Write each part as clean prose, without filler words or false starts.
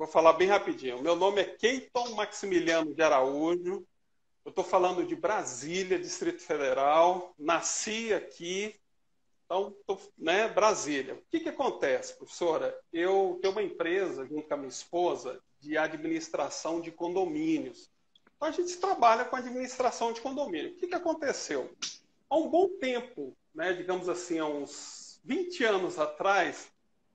vou falar bem rapidinho. Meu nome é Keyton Maximiliano de Araújo. Eu estou falando de Brasília, Distrito Federal. Nasci aqui, então, né, Brasília. O que acontece, professora? Eu tenho uma empresa, junto com a minha esposa, de administração de condomínios. Então, a gente trabalha com administração de condomínio. O que aconteceu? Há um bom tempo, né, digamos assim, há uns 20 anos atrás,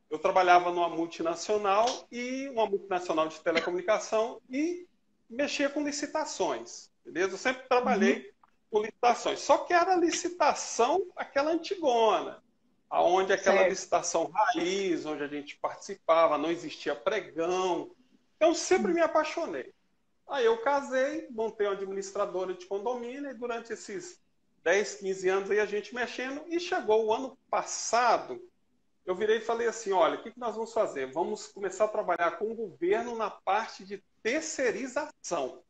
eu trabalhava numa multinacional de telecomunicação e mexia com licitações, beleza? Eu sempre trabalhei com licitações, só que era licitação aquela antigona, aonde aquela Certo. licitação raiz, onde a gente participava, não existia pregão. Eu sempre me apaixonei. Aí eu casei, montei uma administradora de condomínio e durante esses 10, 15 anos aí a gente mexendo e chegou o ano passado, eu virei e falei assim, olha, o que nós vamos fazer? Vamos começar a trabalhar com o governo na parte de terceirização.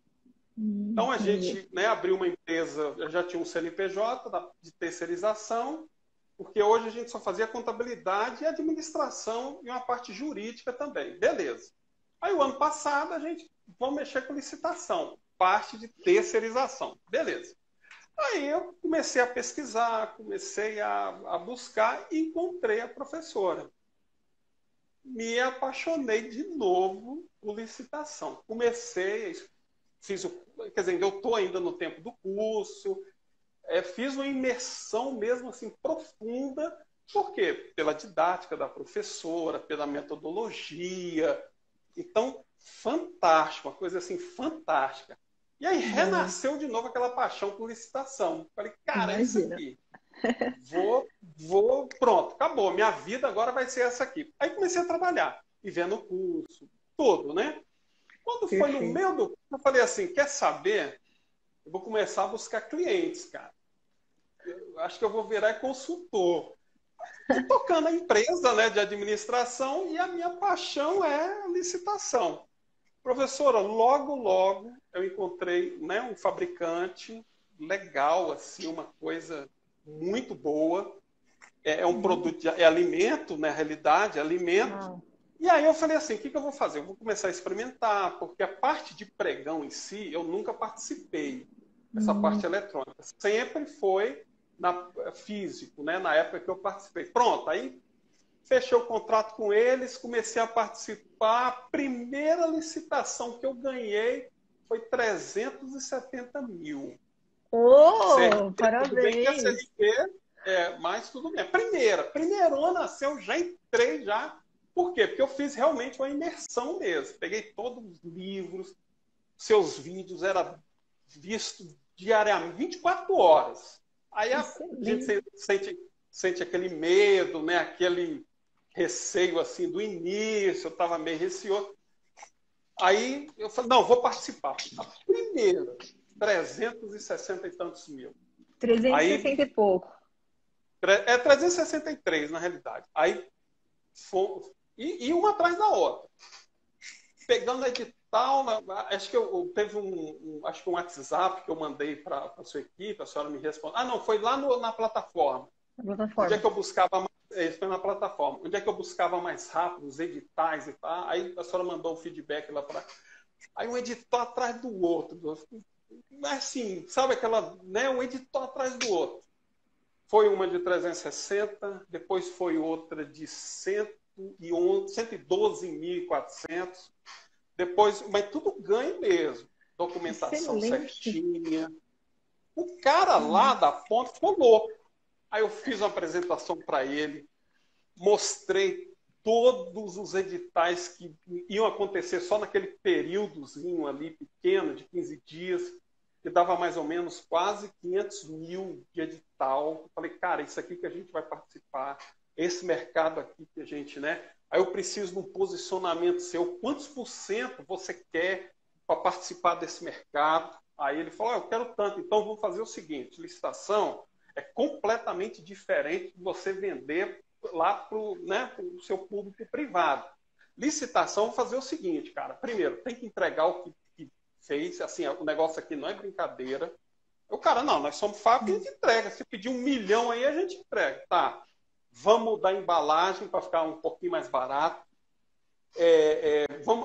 Então, a Entendi. gente, né, abriu uma empresa, eu já tinha um CNPJ de terceirização, porque hoje a gente só fazia contabilidade e administração e uma parte jurídica também. Beleza. Aí, o ano passado, a gente vamos mexer com licitação, parte de terceirização. Beleza. Aí eu comecei a pesquisar, comecei a buscar e encontrei a professora. Me apaixonei de novo por licitação. Quer dizer, eu estou ainda no tempo do curso, fiz uma imersão mesmo assim profunda. Por quê? Pela didática da professora, pela metodologia. Então, fantástico, uma coisa assim fantástica. E aí Bom, renasceu de novo aquela paixão por licitação. Falei, cara, é isso imagina. aqui. Pronto, acabou. Minha vida agora vai ser essa aqui. Aí comecei a trabalhar, e vendo o curso, tudo, né? Quando foi no Perfeito. meio do curso, eu falei assim, quer saber? Eu vou começar a buscar clientes, cara. Eu acho que eu vou virar consultor. E tocando a empresa, né, de administração, e a minha paixão é a licitação. Professora, logo, logo eu encontrei, né, um fabricante legal, assim, uma coisa muito boa. É um produto, é alimento, na realidade, é alimento. Uau. E aí eu falei assim, o que eu vou fazer? Eu vou começar a experimentar, porque a parte de pregão em si, eu nunca participei, essa parte Hum, eletrônica. Sempre foi físico, né, na época que eu participei. Pronto, aí fechei o contrato com eles, comecei a participar. A primeira licitação que eu ganhei foi 370 mil. Oh, CLT, tudo bem que a parabéns! CLT, mas tudo bem. Primeirona, assim, eu já entrei já. Por quê? Porque eu fiz realmente uma imersão mesmo. Peguei todos os livros, seus vídeos, era visto diariamente, 24 horas. Aí a gente Excelente. sente aquele medo, né? Aquele receio assim do início, eu estava meio receoso. Aí eu falei, não, vou participar. A primeira, 360 e tantos mil. Trezentos e Aí, sessenta e pouco. 363 na realidade. Aí, e uma atrás da outra. Pegando a edital, acho que teve acho que um WhatsApp que eu mandei para a sua equipe, a senhora me respondeu. Ah, não, foi lá na plataforma. Na Onde é plataforma. que eu buscava mais? Isso foi na plataforma. Onde é que eu buscava mais rápido os editais e tal? Aí a senhora mandou o feedback lá para. Aí um edital atrás do outro. Assim, sabe aquela. Né, um edital atrás do outro. Foi uma de 360, depois foi outra de 112.400. Depois, mas tudo ganho mesmo. Documentação Excelente. certinha. O cara lá da ponta ficou louco. Aí eu fiz uma apresentação para ele, mostrei todos os editais que iam acontecer só naquele períodozinho ali pequeno, de 15 dias, que dava mais ou menos quase 500 mil de edital. Eu falei, cara, isso aqui que a gente vai participar, esse mercado aqui que a gente, né? Aí eu preciso de um posicionamento seu, quantos por cento você quer para participar desse mercado? Aí ele falou, eu quero tanto, então vamos fazer o seguinte, licitação é completamente diferente de você vender lá para o, né, pro seu público privado. Licitação, vou fazer o seguinte, cara. Primeiro, tem que entregar o que fez. Assim, o negócio aqui não é brincadeira. O cara, não, nós somos fábrica e a gente entrega. Se pedir 1 milhão aí, a gente entrega. Tá, vamos mudar a embalagem para ficar um pouquinho mais barato.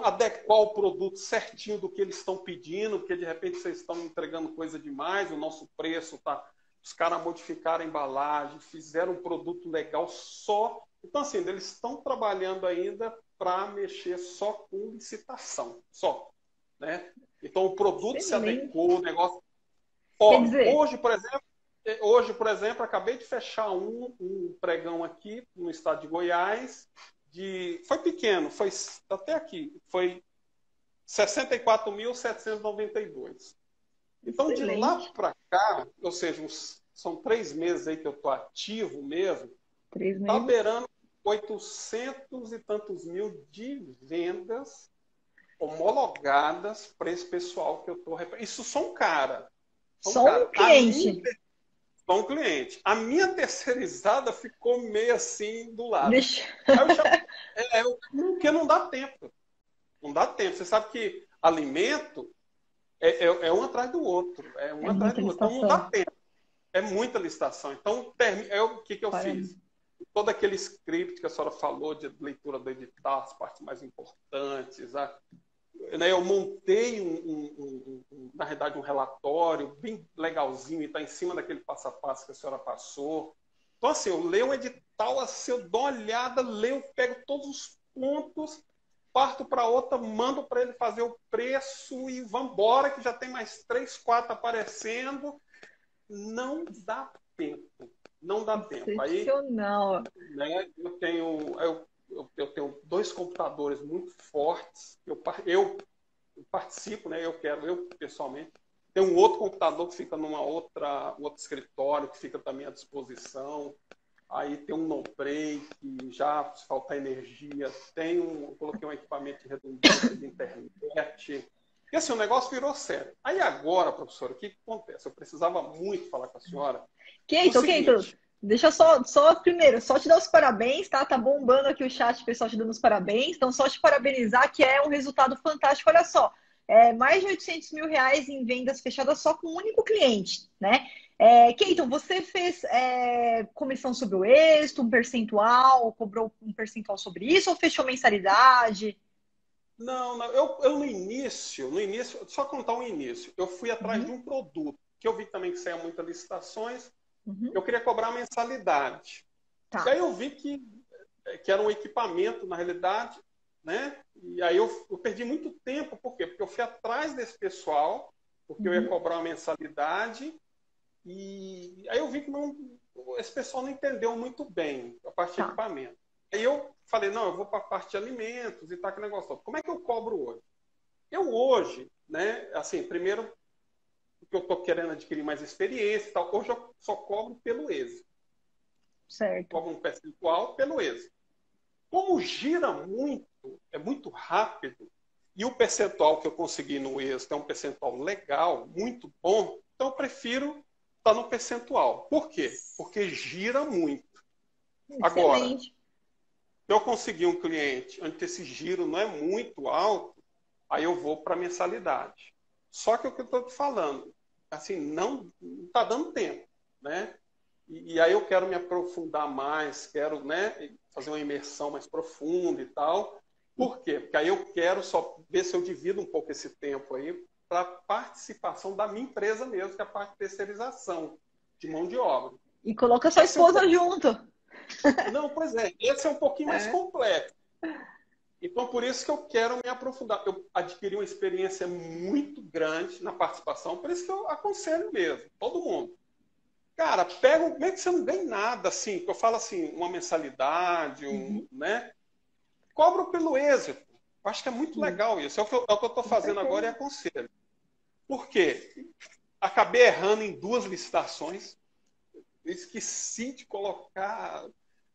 Então, adequar o produto certinho do que eles estão pedindo, porque de repente vocês estão entregando coisa demais, o nosso preço tá. Os caras modificaram a embalagem, fizeram um produto legal só. Então, assim, eles estão trabalhando ainda para mexer só com licitação, só. Né? Então, o produto se adequou, o negócio. Ó, Quer dizer, hoje, por exemplo, acabei de fechar um pregão aqui no estado de Goiás. Foi pequeno, foi até aqui, foi 64.792. Então, de lá para cá, ou seja, são 3 meses aí que eu estou ativo mesmo, 3 está meses. beirando 800 e tantos mil de vendas homologadas para esse pessoal que eu estou... Isso só um cara. Só um cliente. Só um cliente. A minha terceirizada ficou meio assim do lado. Deixa... Porque não dá tempo. Não dá tempo. Você sabe que alimento é um atrás do outro. É um atrás do outro. Então não dá tempo. É muita licitação. Então, o que eu fiz? Todo aquele script que a senhora falou de leitura do edital, as partes mais importantes, eu montei, na realidade, um relatório bem legalzinho e está em cima daquele passo a passo que a senhora passou. Então, assim, eu leio um edital, assim, eu dou uma olhada, leio, pego todos os pontos, parto para outra, mando para ele fazer o preço e vamos embora, que já tem mais 3, 4 aparecendo. Não dá tempo. Não dá tempo. Aí, né, eu tenho 2 computadores muito fortes. Eu participo, né? Eu pessoalmente. Tem um outro computador que fica outro escritório, que fica também à disposição. Aí tem um no-break, que já, se faltar energia, eu coloquei um equipamento de redundância de internet. E assim, o negócio virou sério. Aí agora, professora, o que acontece? Eu precisava muito falar com a senhora. Keito, deixa eu só primeiro, só te dar os parabéns, tá? Tá bombando aqui o chat, o pessoal te dando os parabéns. Então, só te parabenizar, que é um resultado fantástico. Olha só, mais de 800 mil reais em vendas fechadas só com um único cliente, né? Keito, você fez comissão sobre o êxito, um percentual, cobrou um percentual sobre isso ou fechou mensalidade? Não, eu no início, só contar um início, eu fui atrás de um produto, que eu vi também que saía muitas licitações, eu queria cobrar mensalidade. Tá. E aí eu vi que era um equipamento, na realidade, né? E aí eu perdi muito tempo, por quê? Porque eu fui atrás desse pessoal, porque eu ia cobrar uma mensalidade, e aí eu vi que esse pessoal não entendeu muito bem a parte de equipamento. Aí eu falei, não, eu vou para a parte de alimentos e tá que negócio todo. Como é que eu cobro hoje? Eu hoje, né, assim, primeiro, porque eu estou querendo adquirir mais experiência e tal, hoje eu só cobro pelo êxito. Certo. Cobro um percentual pelo êxito. Como gira muito, é muito rápido, e o percentual que eu consegui no êxito é um percentual legal, muito bom, então eu prefiro estar no percentual. Por quê? Porque gira muito. Excelente. Agora, se eu conseguir um cliente onde esse giro não é muito alto, aí eu vou para a mensalidade. Só que o que eu estou te falando, assim, não está dando tempo, né? E aí eu quero me aprofundar mais, quero, né, fazer uma imersão mais profunda e tal. Por quê? Porque aí eu quero só ver se eu divido um pouco esse tempo aí para participação da minha empresa mesmo, que é a parte de terceirização de mão de obra. E coloca sua esposa junto. Não, pois é. Esse é um pouquinho mais complexo. Então, por isso que eu quero me aprofundar. Eu adquiri uma experiência muito grande na participação, por isso que eu aconselho mesmo, todo mundo. Cara, mesmo que você não ganhe nada, assim, que eu falo assim, uma mensalidade, né? Cobro pelo êxito. Eu acho que é muito legal isso. É o que eu estou fazendo agora e aconselho. Por quê? Acabei errando em 2 licitações. Eu esqueci de colocar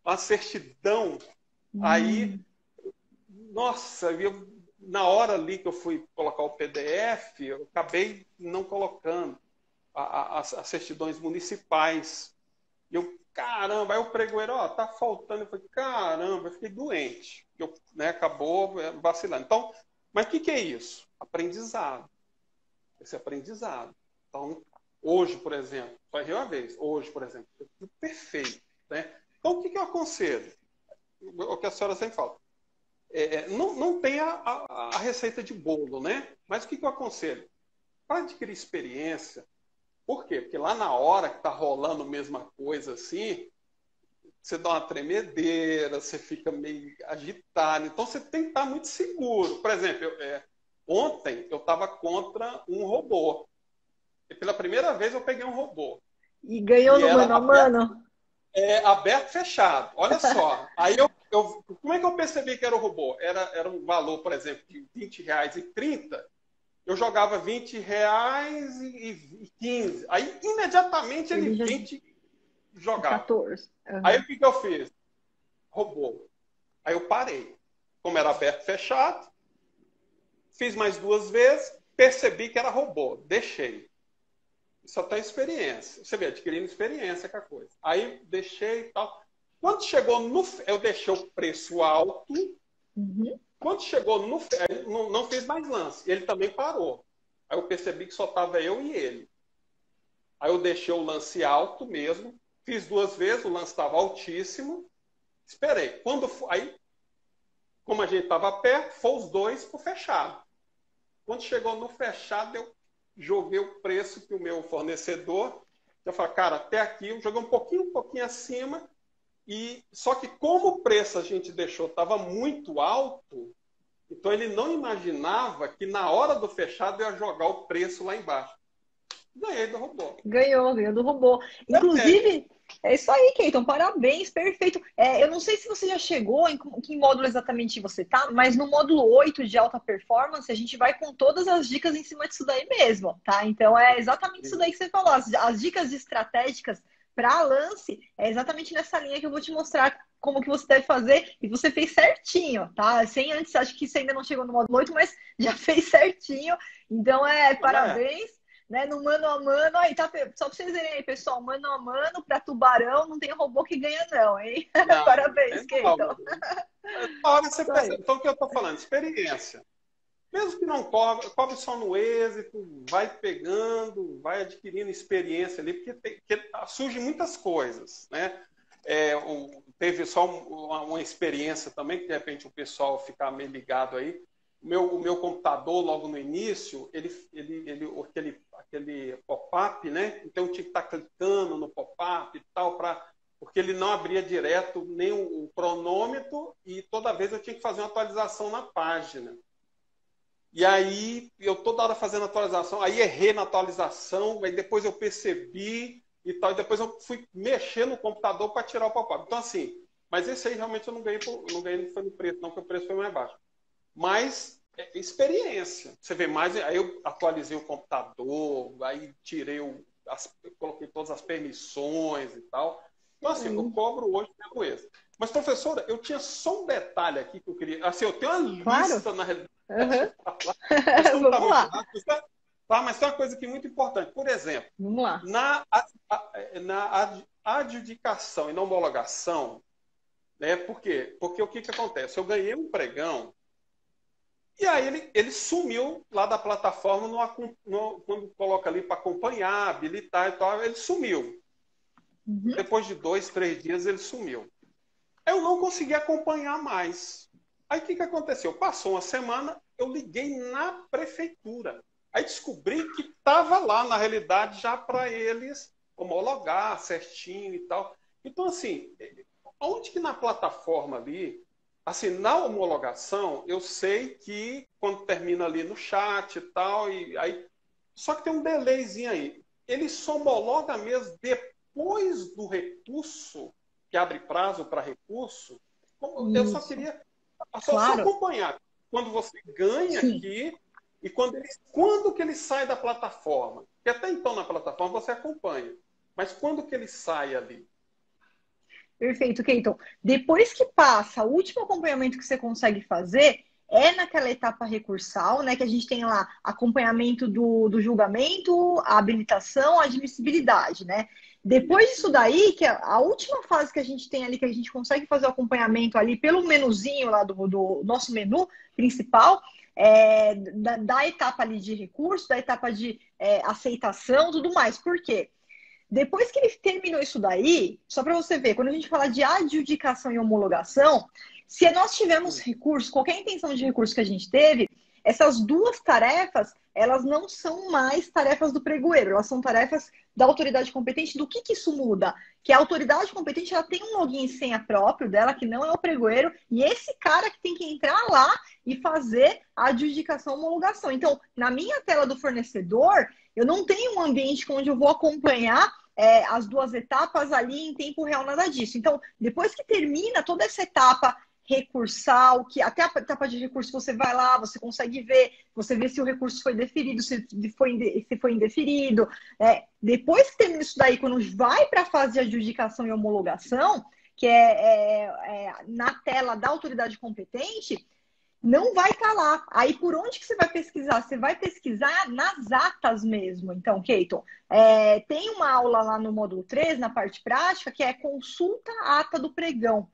uma certidão. Aí, nossa, na hora ali que eu fui colocar o PDF, eu acabei não colocando as certidões municipais. E eu, caramba, aí o pregoeiro, tá faltando. Eu falei, caramba, eu fiquei doente. Acabou vacilando. Então, mas o que é isso? Aprendizado. Esse aprendizado. Então, hoje, por exemplo, só errei uma vez. Hoje, por exemplo, eu fui perfeito. Né? Então, o que eu aconselho? O que a senhora sempre fala. não tem a receita de bolo, né? Mas o que eu aconselho? Para adquirir experiência, por quê? Porque lá na hora que tá rolando a mesma coisa assim, você dá uma tremedeira, você fica meio agitado. Então você tem que estar muito seguro. Por exemplo, ontem eu estava contra um robô. E pela primeira vez eu peguei um robô. E ganhou E no era mano a mano? aberto, fechado. Olha só. Aí como é que eu percebi que era o robô? Era um valor, por exemplo, de R$ 20,30. Eu jogava R$ 20 e 15. Aí imediatamente ele Ele já 20 jogava. 14. Aí Uhum. o que eu fiz? Robô. Aí eu parei. Como era aberto, fechado, fiz mais 2 vezes, percebi que era robô. Deixei. Só tem experiência. Você vê, adquirindo experiência com a coisa. Aí deixei e tal. Quando chegou eu deixei o preço alto. Uhum. Quando chegou não fez mais lance. Ele também parou. Aí eu percebi que só estava eu e ele. Aí eu deixei o lance alto mesmo. Fiz 2 vezes, o lance estava altíssimo. Esperei. Aí, como a gente estava perto, foi os dois para o fechado. Quando chegou no fechado, eu joguei o preço que o meu fornecedor. Eu falei, cara, até aqui eu joguei um pouquinho acima. Só que como o preço a gente deixou estava muito alto, então ele não imaginava que na hora do fechado eu ia jogar o preço lá embaixo. Ganhei do robô. Ganhou do robô. Inclusive, é isso aí, Keiton. Parabéns, perfeito. Eu não sei se você já chegou, em que módulo exatamente você tá, mas no módulo 8 de alta performance, a gente vai com todas as dicas em cima disso daí mesmo, tá? Então é exatamente isso daí que você falou. As dicas estratégicas para lance é exatamente nessa linha que eu vou te mostrar como que você deve fazer, e você fez certinho, tá? Sem antes, acho que você ainda não chegou no módulo 8, mas já fez certinho. Então, parabéns. Né, no mano a mano, aí tá, só pra vocês verem aí, pessoal, mano a mano pra tubarão, não tem robô que ganha não, hein? Não, Parabéns, Keiton. Na hora você Isso percebe. aí. Então, o que eu estou falando? Experiência. Mesmo que não cobre só no êxito, vai pegando, vai adquirindo experiência ali, porque surgem muitas coisas, né? Teve só uma experiência também, que de repente o pessoal ficar meio ligado aí. O meu computador, logo no início, aquele pop-up, né? Então eu tinha que estar clicando no pop-up e tal, porque ele não abria direto nem o cronômetro e toda vez eu tinha que fazer uma atualização na página. E aí, eu toda hora fazendo atualização, aí errei na atualização, aí depois eu percebi e tal, e depois eu fui mexer no computador para tirar o pop-up. Então, assim, mas esse aí realmente eu não ganhei não foi no preço, não, porque o preço foi mais baixo. Mas, experiência. Você vê mais, aí eu atualizei o computador, aí eu coloquei todas as permissões e tal. Então, assim, eu cobro hoje pelo esse. Mas, professora, eu tinha só um detalhe aqui que eu queria. Assim, eu tenho uma Claro. lista, na realidade, Uhum. mas como está Vamos muito lá. rápido, tá? Mas tem uma coisa aqui muito importante. Por exemplo, Vamos lá. na adjudicação e na homologação, né? Por quê? Porque o que acontece? Eu ganhei um pregão e aí ele sumiu lá da plataforma quando coloca ali para acompanhar, habilitar e tal, ele sumiu. Uhum. Depois de 2, 3 dias ele sumiu. Eu não consegui acompanhar mais. Aí o que aconteceu? Passou uma semana, eu liguei na prefeitura. Aí descobri que estava lá, na realidade, já para eles homologar certinho e tal. Então, assim, onde que na plataforma ali, assim, na homologação, eu sei que quando termina ali no chat e tal, e aí, só que tem um delayzinho aí. Ele só homologa mesmo depois do recurso, que abre prazo para recurso. Eu só Isso. queria só Claro. acompanhar. Quando você ganha Sim. aqui e quando que ele sai da plataforma. Porque até então na plataforma você acompanha. Mas quando que ele sai ali? Perfeito, Keiton. Depois que passa, o último acompanhamento que você consegue fazer é naquela etapa recursal, né? Que a gente tem lá acompanhamento do julgamento, a habilitação, a admissibilidade, né? Depois disso daí, que é a última fase que a gente tem ali, que a gente consegue fazer o acompanhamento ali pelo menuzinho lá do nosso menu principal, da etapa ali de recurso, da etapa de aceitação, tudo mais. Por quê? Depois que ele terminou isso daí, só para você ver, quando a gente fala de adjudicação e homologação, Se nós tivermos recurso, qualquer intenção de recurso que a gente teve, essas duas tarefas, elas não são mais tarefas do pregoeiro, elas são tarefas da autoridade competente. Do que isso muda? Que a autoridade competente, ela tem um login e senha próprio dela, que não é o pregoeiro, e esse cara que tem que entrar lá e fazer a adjudicação, homologação. Então, na minha tela do fornecedor, eu não tenho um ambiente onde eu vou acompanhar as duas etapas ali em tempo real, nada disso. Então, depois que termina toda essa etapa recursal, que até a etapa de recurso você vai lá, você consegue ver, você vê se o recurso foi deferido, se foi indeferido. Depois que termina isso daí, quando vai para a fase de adjudicação e homologação, que na tela da autoridade competente, não vai estar lá. Aí, por onde que você vai pesquisar? Você vai pesquisar nas atas mesmo. Então, Keiton, tem uma aula lá no módulo 3, na parte prática, que é consulta a ata do pregão.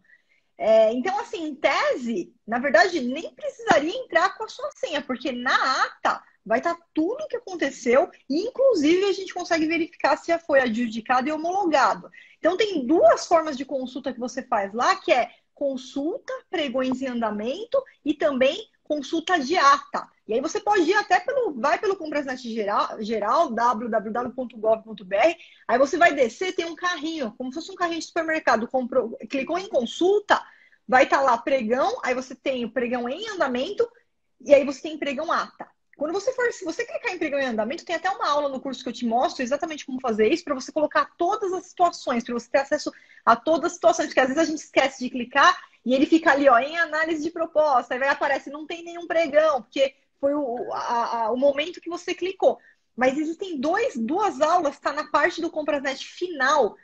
Então, assim, em tese, na verdade, nem precisaria entrar com a sua senha, porque na ata vai estar tudo o que aconteceu e, inclusive, a gente consegue verificar se já foi adjudicado e homologado. Então, tem duas formas de consulta que você faz lá, que é consulta, pregões em andamento e também consulta de ata. E aí você pode ir até vai pelo Comprasnet geral, www.gov.br, aí você vai descer, tem um carrinho, como se fosse um carrinho de supermercado, clicou em consulta, vai estar lá pregão, aí você tem o pregão em andamento, e aí você tem pregão ata. Se você clicar em pregão em andamento, tem até uma aula no curso que eu te mostro exatamente como fazer isso, para você colocar todas as situações, para você ter acesso a todas as situações, porque às vezes a gente esquece de clicar e ele fica ali, ó, em análise de proposta, aí vai aparecer, não tem nenhum pregão, porque foi o momento que você clicou. Mas existem duas aulas, está na parte do Comprasnet final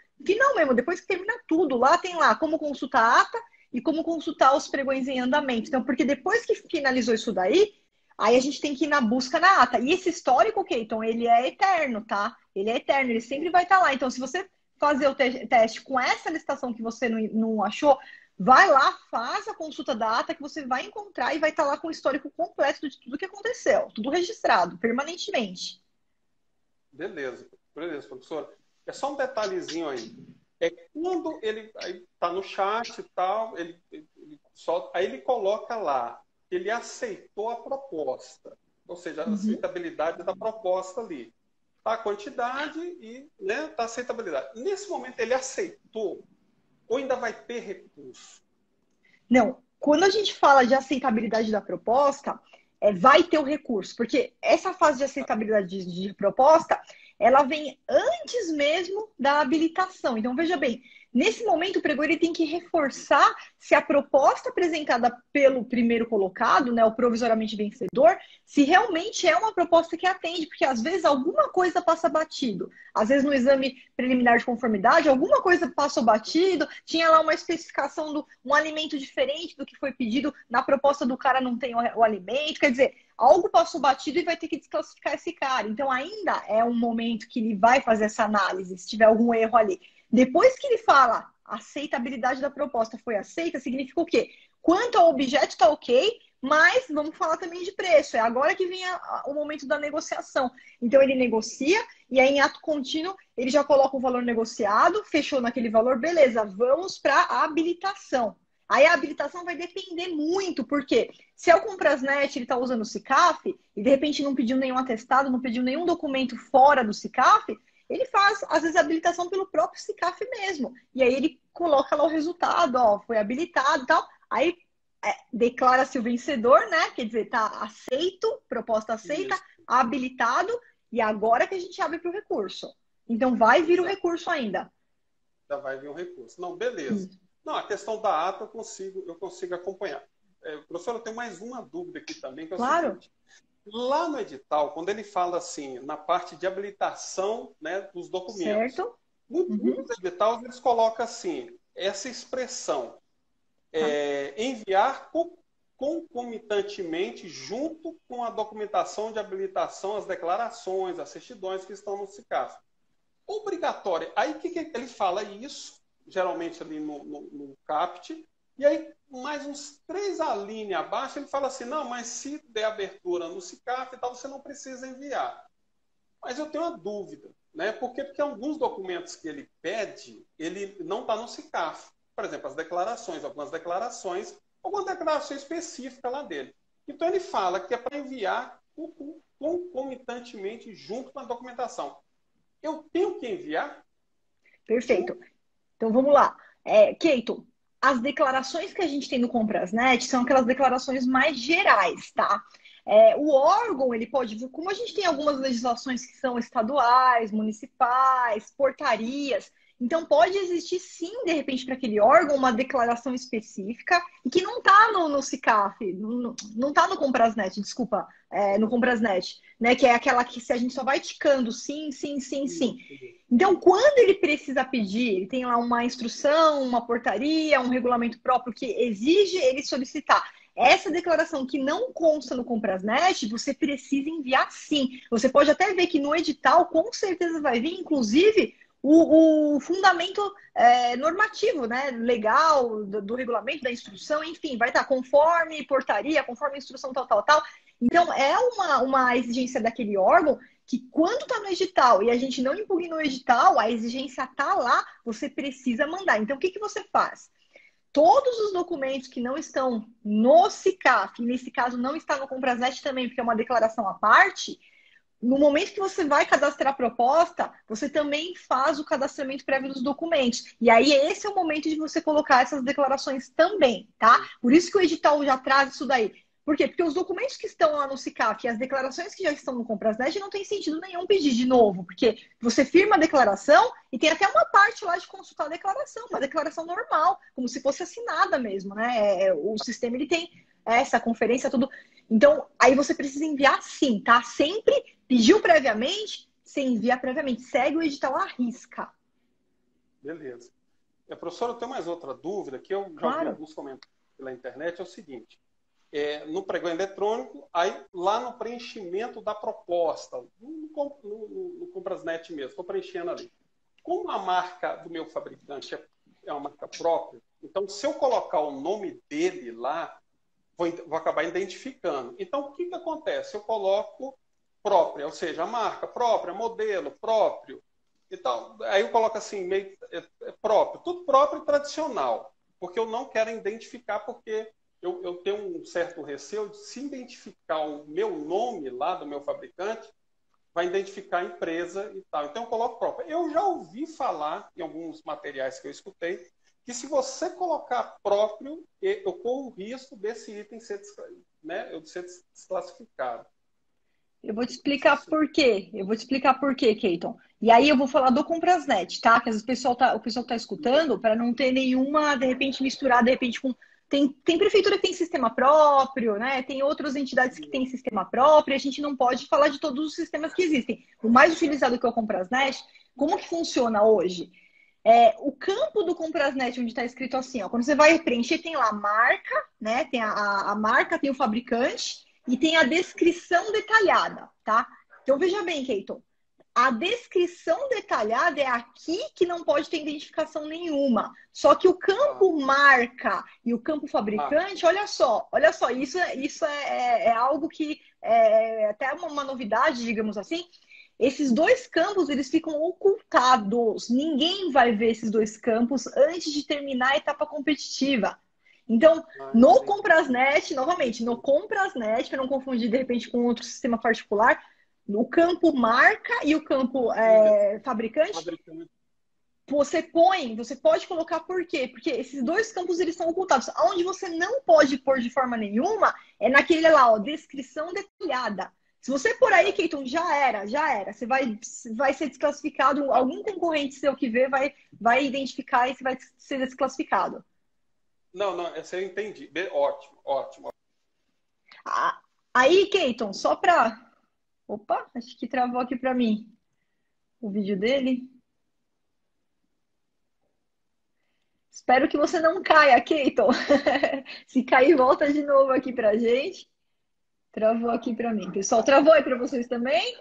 mesmo, depois que termina tudo, lá tem lá como consultar a ata e como consultar os pregões em andamento. Então, porque depois que finalizou isso daí, aí a gente tem que ir na busca na ata. E esse histórico, Keiton, ele é eterno, tá? Ele é eterno, ele sempre vai estar lá. Então, se você fazer o teste com essa licitação que você não achou, vai lá, faz a consulta da ata que você vai encontrar e vai estar lá com o histórico completo de tudo que aconteceu. Tudo registrado, permanentemente. Beleza, professor. É só um detalhezinho aí. Quando ele está no chat e tal, aí ele coloca lá, ele aceitou a proposta, ou seja, a aceitabilidade da proposta ali. Tá a quantidade e tá a aceitabilidade. Nesse momento ele aceitou ou ainda vai ter recurso? Não, quando a gente fala de aceitabilidade da proposta, vai ter o recurso, porque essa fase de aceitabilidade de proposta, ela vem antes mesmo da habilitação. Então, veja bem, nesse momento o pregoeiro tem que reforçar se a proposta apresentada pelo primeiro colocado, né, o provisoriamente vencedor, se realmente é uma proposta que atende, porque às vezes alguma coisa passa batido. Às vezes no exame preliminar de conformidade, alguma coisa passou batido, tinha lá uma especificação de um alimento diferente do que foi pedido, na proposta do cara não tem o alimento, quer dizer, algo passou batido e vai ter que desclassificar esse cara. Então ainda é um momento que ele vai fazer essa análise, se tiver algum erro ali. Depois que ele fala a aceitabilidade da proposta foi aceita, significa o quê? Quanto ao objeto está ok, mas vamos falar também de preço. É agora que vem o momento da negociação. Então ele negocia e aí em ato contínuo ele já coloca o valor negociado, fechou naquele valor, beleza, vamos para a habilitação. Aí a habilitação vai depender muito, porque se é o Comprasnet, ele está usando o SICAF e de repente não pediu nenhum atestado, não pediu nenhum documento fora do SICAF, ele faz, às vezes, a habilitação pelo próprio SICAF mesmo. E aí ele coloca lá o resultado, ó, foi habilitado e tal. Aí declara-se o vencedor, né? Quer dizer, tá aceito, proposta aceita, isso, habilitado, e agora que a gente abre para o recurso. Então vai vir o recurso ainda. Já vai vir o recurso. Não, beleza. Não, a questão da ata eu consigo acompanhar. Professor, eu tenho mais uma dúvida aqui também, que é o seguinte. Lá no edital, quando ele fala assim, na parte de habilitação, né, dos documentos, certo. Muitos editais eles colocam assim, essa expressão, enviar concomitantemente junto com a documentação de habilitação, as declarações, as certidões que estão no SICAF. Obrigatória. Aí o que ele fala isso, geralmente ali no CAPT, e aí mais uns 3 linhas abaixo, ele fala assim, não, mas se der abertura no SICAF e tal, você não precisa enviar. Mas eu tenho uma dúvida, né? Porque alguns documentos que ele pede, ele não está no SICAF. Por exemplo, algumas declarações, alguma declaração específica lá dele. Então ele fala que é para enviar concomitantemente junto com a documentação. Eu tenho que enviar? Perfeito. Então vamos lá. Keito, as declarações que a gente tem no Comprasnet são aquelas declarações mais gerais, tá? O órgão, ele pode, como a gente tem algumas legislações que são estaduais, municipais, portarias, então pode existir sim, de repente, para aquele órgão, uma declaração específica e que não está no SICAF, não está no Comprasnet, desculpa, no Comprasnet, né? Que é aquela que se a gente só vai ticando sim, sim, sim, sim. Então, quando ele precisa pedir, ele tem lá uma instrução, uma portaria, um regulamento próprio que exige ele solicitar essa declaração que não consta no Comprasnet, você precisa enviar sim. Você pode até ver que no edital, com certeza vai vir, inclusive, o fundamento normativo, né? Legal, do regulamento, da instrução, enfim, vai estar conforme portaria, conforme instrução tal, tal, tal. Então, é uma exigência daquele órgão que quando está no edital e a gente não impugna o edital, a exigência está lá, você precisa mandar. Então, o que você faz? Todos os documentos que não estão no SICAF, e nesse caso não está no Comprasnet também, porque é uma declaração à parte, no momento que você vai cadastrar a proposta, você também faz o cadastramento prévio dos documentos. E aí, esse é o momento de você colocar essas declarações também, tá? Por isso que o edital já traz isso daí. Por quê? Porque os documentos que estão lá no SICAF e as declarações que já estão no Comprasnet não tem sentido nenhum pedir de novo, porque você firma a declaração e tem até uma parte lá de consultar a declaração, uma declaração normal, como se fosse assinada mesmo, né? O sistema ele tem essa conferência, tudo. Então, aí você precisa enviar sim, tá? Sempre pediu previamente, você envia previamente. Segue o edital à risca. Beleza. Professor, eu tenho mais outra dúvida, que eu já ouvi alguns comentários pela internet, é o seguinte. No pregão eletrônico, aí lá no preenchimento da proposta, no Comprasnet mesmo, estou preenchendo ali. Como a marca do meu fabricante é uma marca própria, então se eu colocar o nome dele lá, vou acabar identificando. Então, o que acontece? Eu coloco própria, ou seja, a marca própria, modelo próprio. Então, aí eu coloco assim, meio próprio, tudo próprio e tradicional, porque eu não quero identificar, porque eu tenho um certo receio de se identificar o meu nome lá do meu fabricante, vai identificar a empresa e tal. Então, eu coloco próprio. Eu já ouvi falar, em alguns materiais que eu escutei, que se você colocar próprio, eu corro o risco desse item ser desclassificado. Eu vou te explicar por quê. Keyton. E aí eu vou falar do Comprasnet, tá? Que às vezes o pessoal tá escutando para não ter nenhuma, de repente, misturar, de repente, com. Tem prefeitura que tem sistema próprio, né? Tem outras entidades que têm sistema próprio, a gente não pode falar de todos os sistemas que existem. O mais utilizado que é o Comprasnet, como que funciona hoje? O campo do Comprasnet, onde está escrito assim, ó, quando você vai preencher, tem lá a marca, né? Tem a marca, tem o fabricante e tem a descrição detalhada, tá? Então, veja bem, Keyton, a descrição detalhada é aqui que não pode ter identificação nenhuma. Só que o campo marca e o campo fabricante, olha só, isso é algo que é até uma novidade, digamos assim. Esses dois campos, eles ficam ocultados. Ninguém vai ver esses dois campos antes de terminar a etapa competitiva. Então, no Comprasnet, novamente, no Comprasnet, para não confundir de repente com outro sistema particular, o campo marca e o campo fabricante, você pode colocar por quê? Porque esses dois campos eles são ocultados. Onde você não pode pôr de forma nenhuma é naquele lá, ó, descrição detalhada. Se você por aí, Keyton, já era. Você vai ser desclassificado. Algum concorrente seu que vê vai identificar e você vai ser desclassificado. Não, essa eu entendi. Ótimo. Aí, Keyton, só para... Opa, acho que travou aqui para mim o vídeo dele. Espero que você não caia, Keyton. Se cair, volta de novo aqui para a gente. Travou aqui para mim. Pessoal, travou aí para vocês também?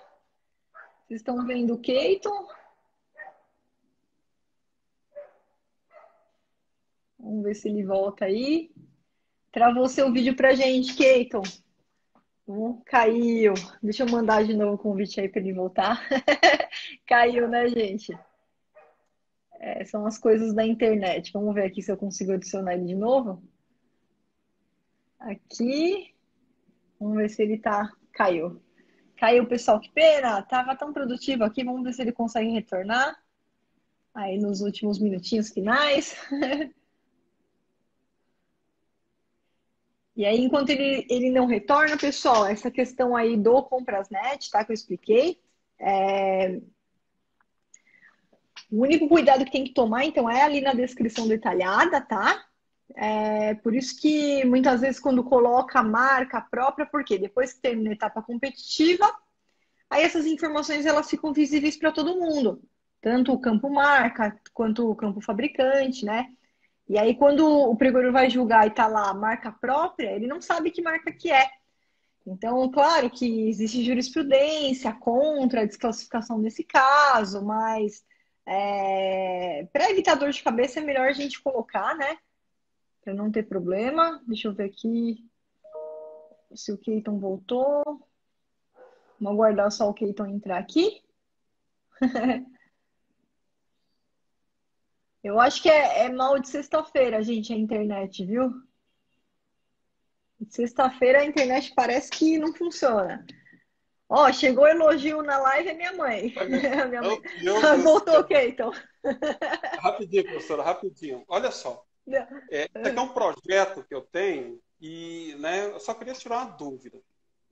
Vocês estão vendo o Keyton? Vamos ver se ele volta aí. Travou seu vídeo pra gente, Keyton. Caiu. Deixa eu mandar de novo o convite aí para ele voltar. Caiu, né, gente? São as coisas da internet. Vamos ver aqui se eu consigo adicionar ele de novo. Aqui. Vamos ver se ele tá. Caiu. Caiu, pessoal, que pena. Tava tão produtivo aqui. Vamos ver se ele consegue retornar. Aí nos últimos minutinhos finais. E aí, enquanto ele não retorna, pessoal, essa questão aí do Comprasnet, tá? Que eu expliquei. O único cuidado que tem que tomar, então, é ali na descrição detalhada, tá? Por isso que muitas vezes quando coloca a marca própria, porque depois que termina a etapa competitiva, aí essas informações elas ficam visíveis para todo mundo, tanto o campo marca quanto o campo fabricante, né? E aí quando o pregoeiro vai julgar e tá lá a marca própria, ele não sabe que marca que é. Então, claro que existe jurisprudência contra a desclassificação nesse caso, mas para evitar dor de cabeça é melhor a gente colocar, né? Para não ter problema. Deixa eu ver aqui se o Keyton voltou. Vamos aguardar só o Keyton entrar aqui. Eu acho que é mal de sexta-feira, gente, a internet, viu? Sexta-feira a internet parece que não funciona. Ó, chegou elogio na live, é minha mãe. Minha mãe. Voltou, Keyton. Rapidinho, professora, rapidinho. Olha só. Esse aqui é um projeto que eu tenho e, né, eu só queria tirar uma dúvida.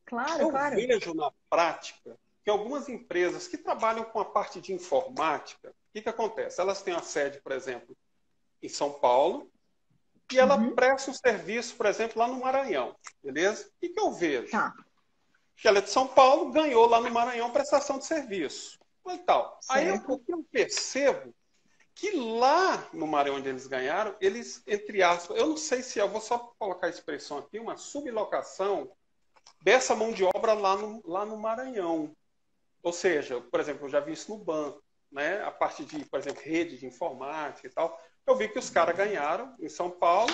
Claro, claro. Eu vejo na prática que algumas empresas que trabalham com a parte de informática, o que acontece? Elas têm a sede, por exemplo, em São Paulo e ela presta um serviço, por exemplo, lá no Maranhão, beleza? O que eu vejo? Tá. Que ela é de São Paulo, ganhou lá no Maranhão prestação de serviço. E tal. Aí o que eu percebo que lá no Maranhão onde eles ganharam, eles, entre aspas, eu não sei se eu vou só colocar a expressão aqui, uma sublocação dessa mão de obra lá no Maranhão. Ou seja, por exemplo, eu já vi isso no banco, né? A parte de, por exemplo, rede de informática e tal. Eu vi que os caras ganharam em São Paulo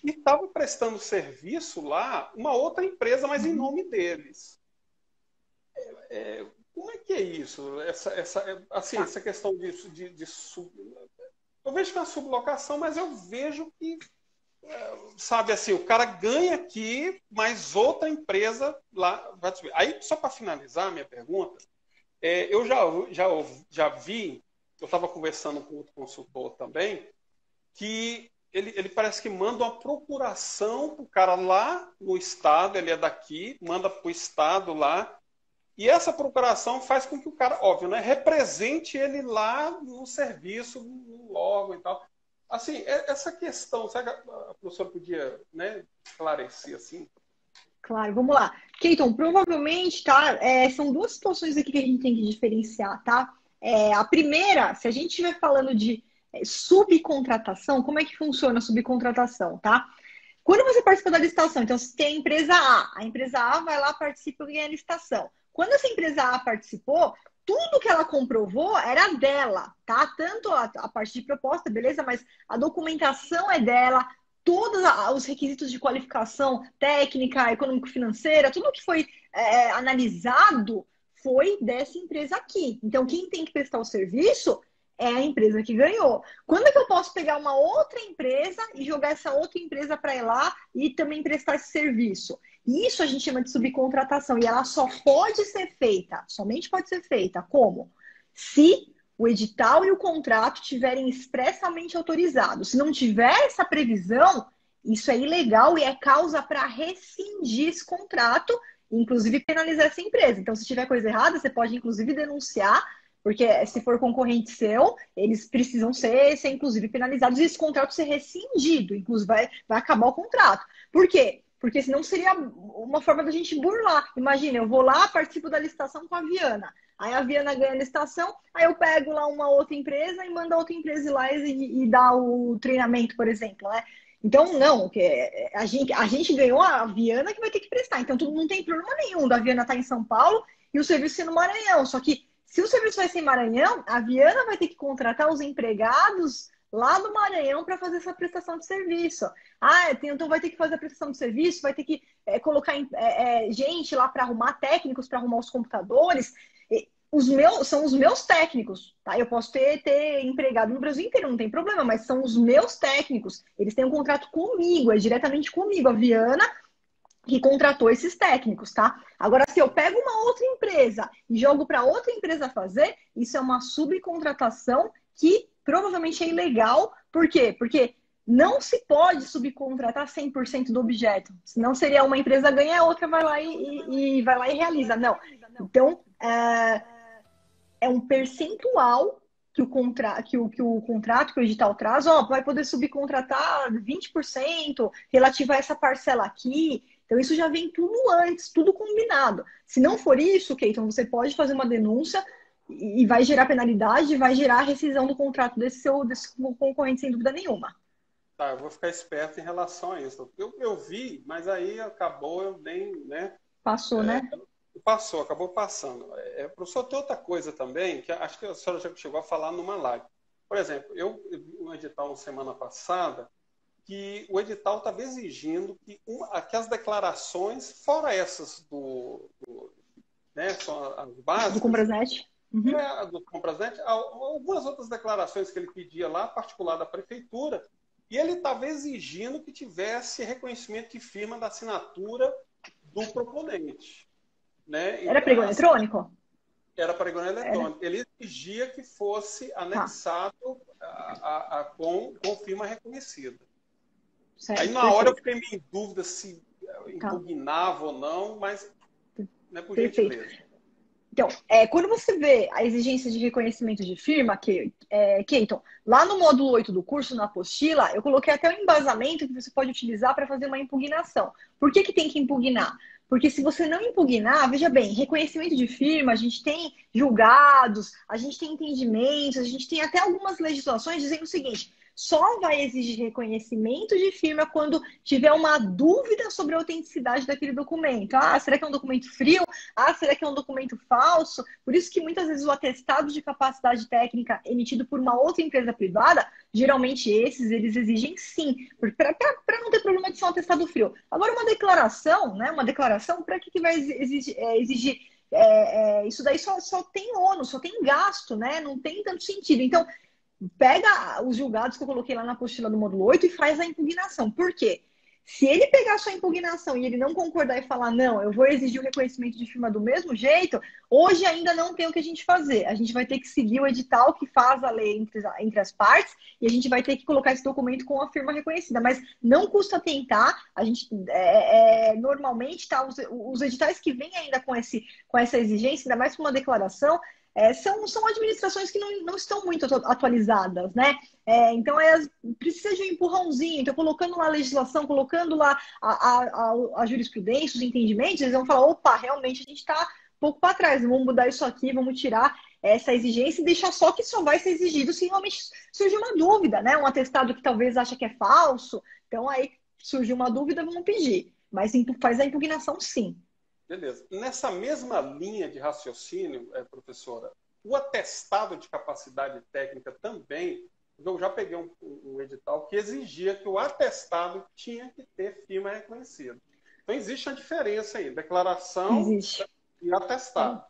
e estavam prestando serviço lá uma outra empresa, mas em nome deles. Como é que é isso? Essa questão de eu vejo que é uma sublocação, mas eu vejo que, sabe assim, o cara ganha aqui, mas outra empresa lá vai subir. Aí, só para finalizar a minha pergunta, eu já vi, eu estava conversando com outro consultor também, que ele parece que manda uma procuração para o cara lá no estado, ele é daqui, manda para o estado lá, e essa procuração faz com que o cara, óbvio, né, represente ele lá no serviço, no órgão e tal. Assim, essa questão, sabe, a professora podia, né, esclarecer assim? Claro, vamos lá. Keyton, provavelmente, tá? São duas situações aqui que a gente tem que diferenciar, tá? A primeira, se a gente estiver falando de subcontratação, como é que funciona a subcontratação, tá? Quando você participa da licitação, então você tem a empresa A vai lá, participa e ganha a licitação. Quando essa empresa A participou, tudo que ela comprovou era dela, tá? Tanto a parte de proposta, beleza, mas a documentação é dela, todos os requisitos de qualificação técnica, econômico-financeira, tudo que foi analisado foi dessa empresa aqui. Então, quem tem que prestar o serviço é a empresa que ganhou. Quando é que eu posso pegar uma outra empresa e jogar essa outra empresa para ir lá e também prestar esse serviço? Isso a gente chama de subcontratação e ela só pode ser feita, somente pode ser feita, como? Se o edital e o contrato tiverem expressamente autorizados. Se não tiver essa previsão, isso é ilegal e é causa para rescindir esse contrato, inclusive penalizar essa empresa. Então, se tiver coisa errada, você pode inclusive denunciar, porque se for concorrente seu, eles precisam ser inclusive penalizados e esse contrato ser rescindido, inclusive vai acabar o contrato. Por quê? Porque senão seria uma forma da gente burlar. Imagina, eu vou lá, participo da licitação com a Viana. Aí a Viana ganha a licitação, aí eu pego lá uma outra empresa e mando a outra empresa ir lá e dar o treinamento, por exemplo, né? Então, não, a gente ganhou a Viana que vai ter que prestar. Então, não tem problema nenhum da Viana estar em São Paulo e o serviço ser no Maranhão. Só que, se o serviço vai ser em Maranhão, a Viana vai ter que contratar os empregados lá do Maranhão para fazer essa prestação de serviço. Então vai ter que fazer a prestação de serviço, vai ter que colocar gente lá para arrumar, técnicos para arrumar os computadores. São os meus técnicos, tá? Eu posso ter empregado no Brasil inteiro, não tem problema, mas são os meus técnicos. Eles têm um contrato comigo, é diretamente comigo. A Viana que contratou esses técnicos, tá? Agora, se eu pego uma outra empresa e jogo para outra empresa fazer, isso é uma subcontratação que provavelmente é ilegal. Por quê? Porque não se pode subcontratar 100% do objeto. Senão seria uma empresa ganha, a outra vai lá e vai lá e realiza. Não. Então, é um percentual que o contrato, que o edital traz, vai poder subcontratar 20% relativo a essa parcela aqui. Então, isso já vem tudo antes, tudo combinado. Se não for isso, Keyton, você pode fazer uma denúncia e vai gerar penalidade, vai gerar a rescisão do contrato desse concorrente, sem dúvida nenhuma. Tá, eu vou ficar esperto em relação a isso. Eu vi, mas aí acabou, eu nem, né? Passou, né? Passou, acabou passando. Professor, tem outra coisa também, que acho que a senhora já chegou a falar numa live. Por exemplo, eu vi um edital na semana passada, que o edital estava exigindo que as declarações, fora essas né, são as básicas, do Comprasnet, do Comprasnet, algumas outras declarações que ele pedia lá, particular da prefeitura, e ele estava exigindo que tivesse reconhecimento de firma da assinatura do proponente. Né? Era pregão eletrônico? Era pregão eletrônico. Ele exigia que fosse anexado com firma reconhecida. Certo, aí na hora eu fiquei meio em dúvida se impugnava ou não, mas não é por gentileza. Então, quando você vê a exigência de reconhecimento de firma, Keyton, lá no módulo 8 do curso, na apostila, eu coloquei até um embasamento que você pode utilizar para fazer uma impugnação. Por que tem que impugnar? Porque se você não impugnar, veja bem, reconhecimento de firma, a gente tem julgados, a gente tem entendimentos, a gente tem até algumas legislações dizendo o seguinte: só vai exigir reconhecimento de firma quando tiver uma dúvida sobre a autenticidade daquele documento. Será que é um documento frio? Será que é um documento falso? Por isso que muitas vezes o atestado de capacidade técnica emitido por uma outra empresa privada, geralmente eles exigem sim, para não ter problema de ser um atestado frio. Agora, uma declaração, para que vai exigir? Isso daí só tem ônus, só tem gasto, né? Não tem tanto sentido. Então, pega os julgados que eu coloquei lá na apostila do módulo 8 e faz a impugnação. Por quê? Se ele pegar a sua impugnação e ele não concordar e falar, não, eu vou exigir o reconhecimento de firma do mesmo jeito, hoje ainda não tem o que a gente fazer. A gente vai ter que seguir o edital que faz a lei entre as partes e a gente vai ter que colocar esse documento com a firma reconhecida. Mas não custa tentar. A gente, normalmente, os editais que vêm ainda com essa exigência, ainda mais com uma declaração, são administrações que não estão muito atualizadas, né? Então, precisa de um empurrãozinho. Então, colocando lá a legislação, colocando lá a jurisprudência, os entendimentos, eles vão falar, opa, realmente a gente está um pouco para trás, vamos mudar isso aqui, vamos tirar essa exigência e deixar só que só vai ser exigido se realmente surgir uma dúvida, né? Um atestado que talvez acha que é falso. Então, aí surgiu uma dúvida, vamos pedir. Mas faz a impugnação, sim. Beleza. Nessa mesma linha de raciocínio, professora, o atestado de capacidade técnica também, eu já peguei um edital que exigia que o atestado tinha que ter firma reconhecida. Então, existe uma diferença aí, declaração e atestado.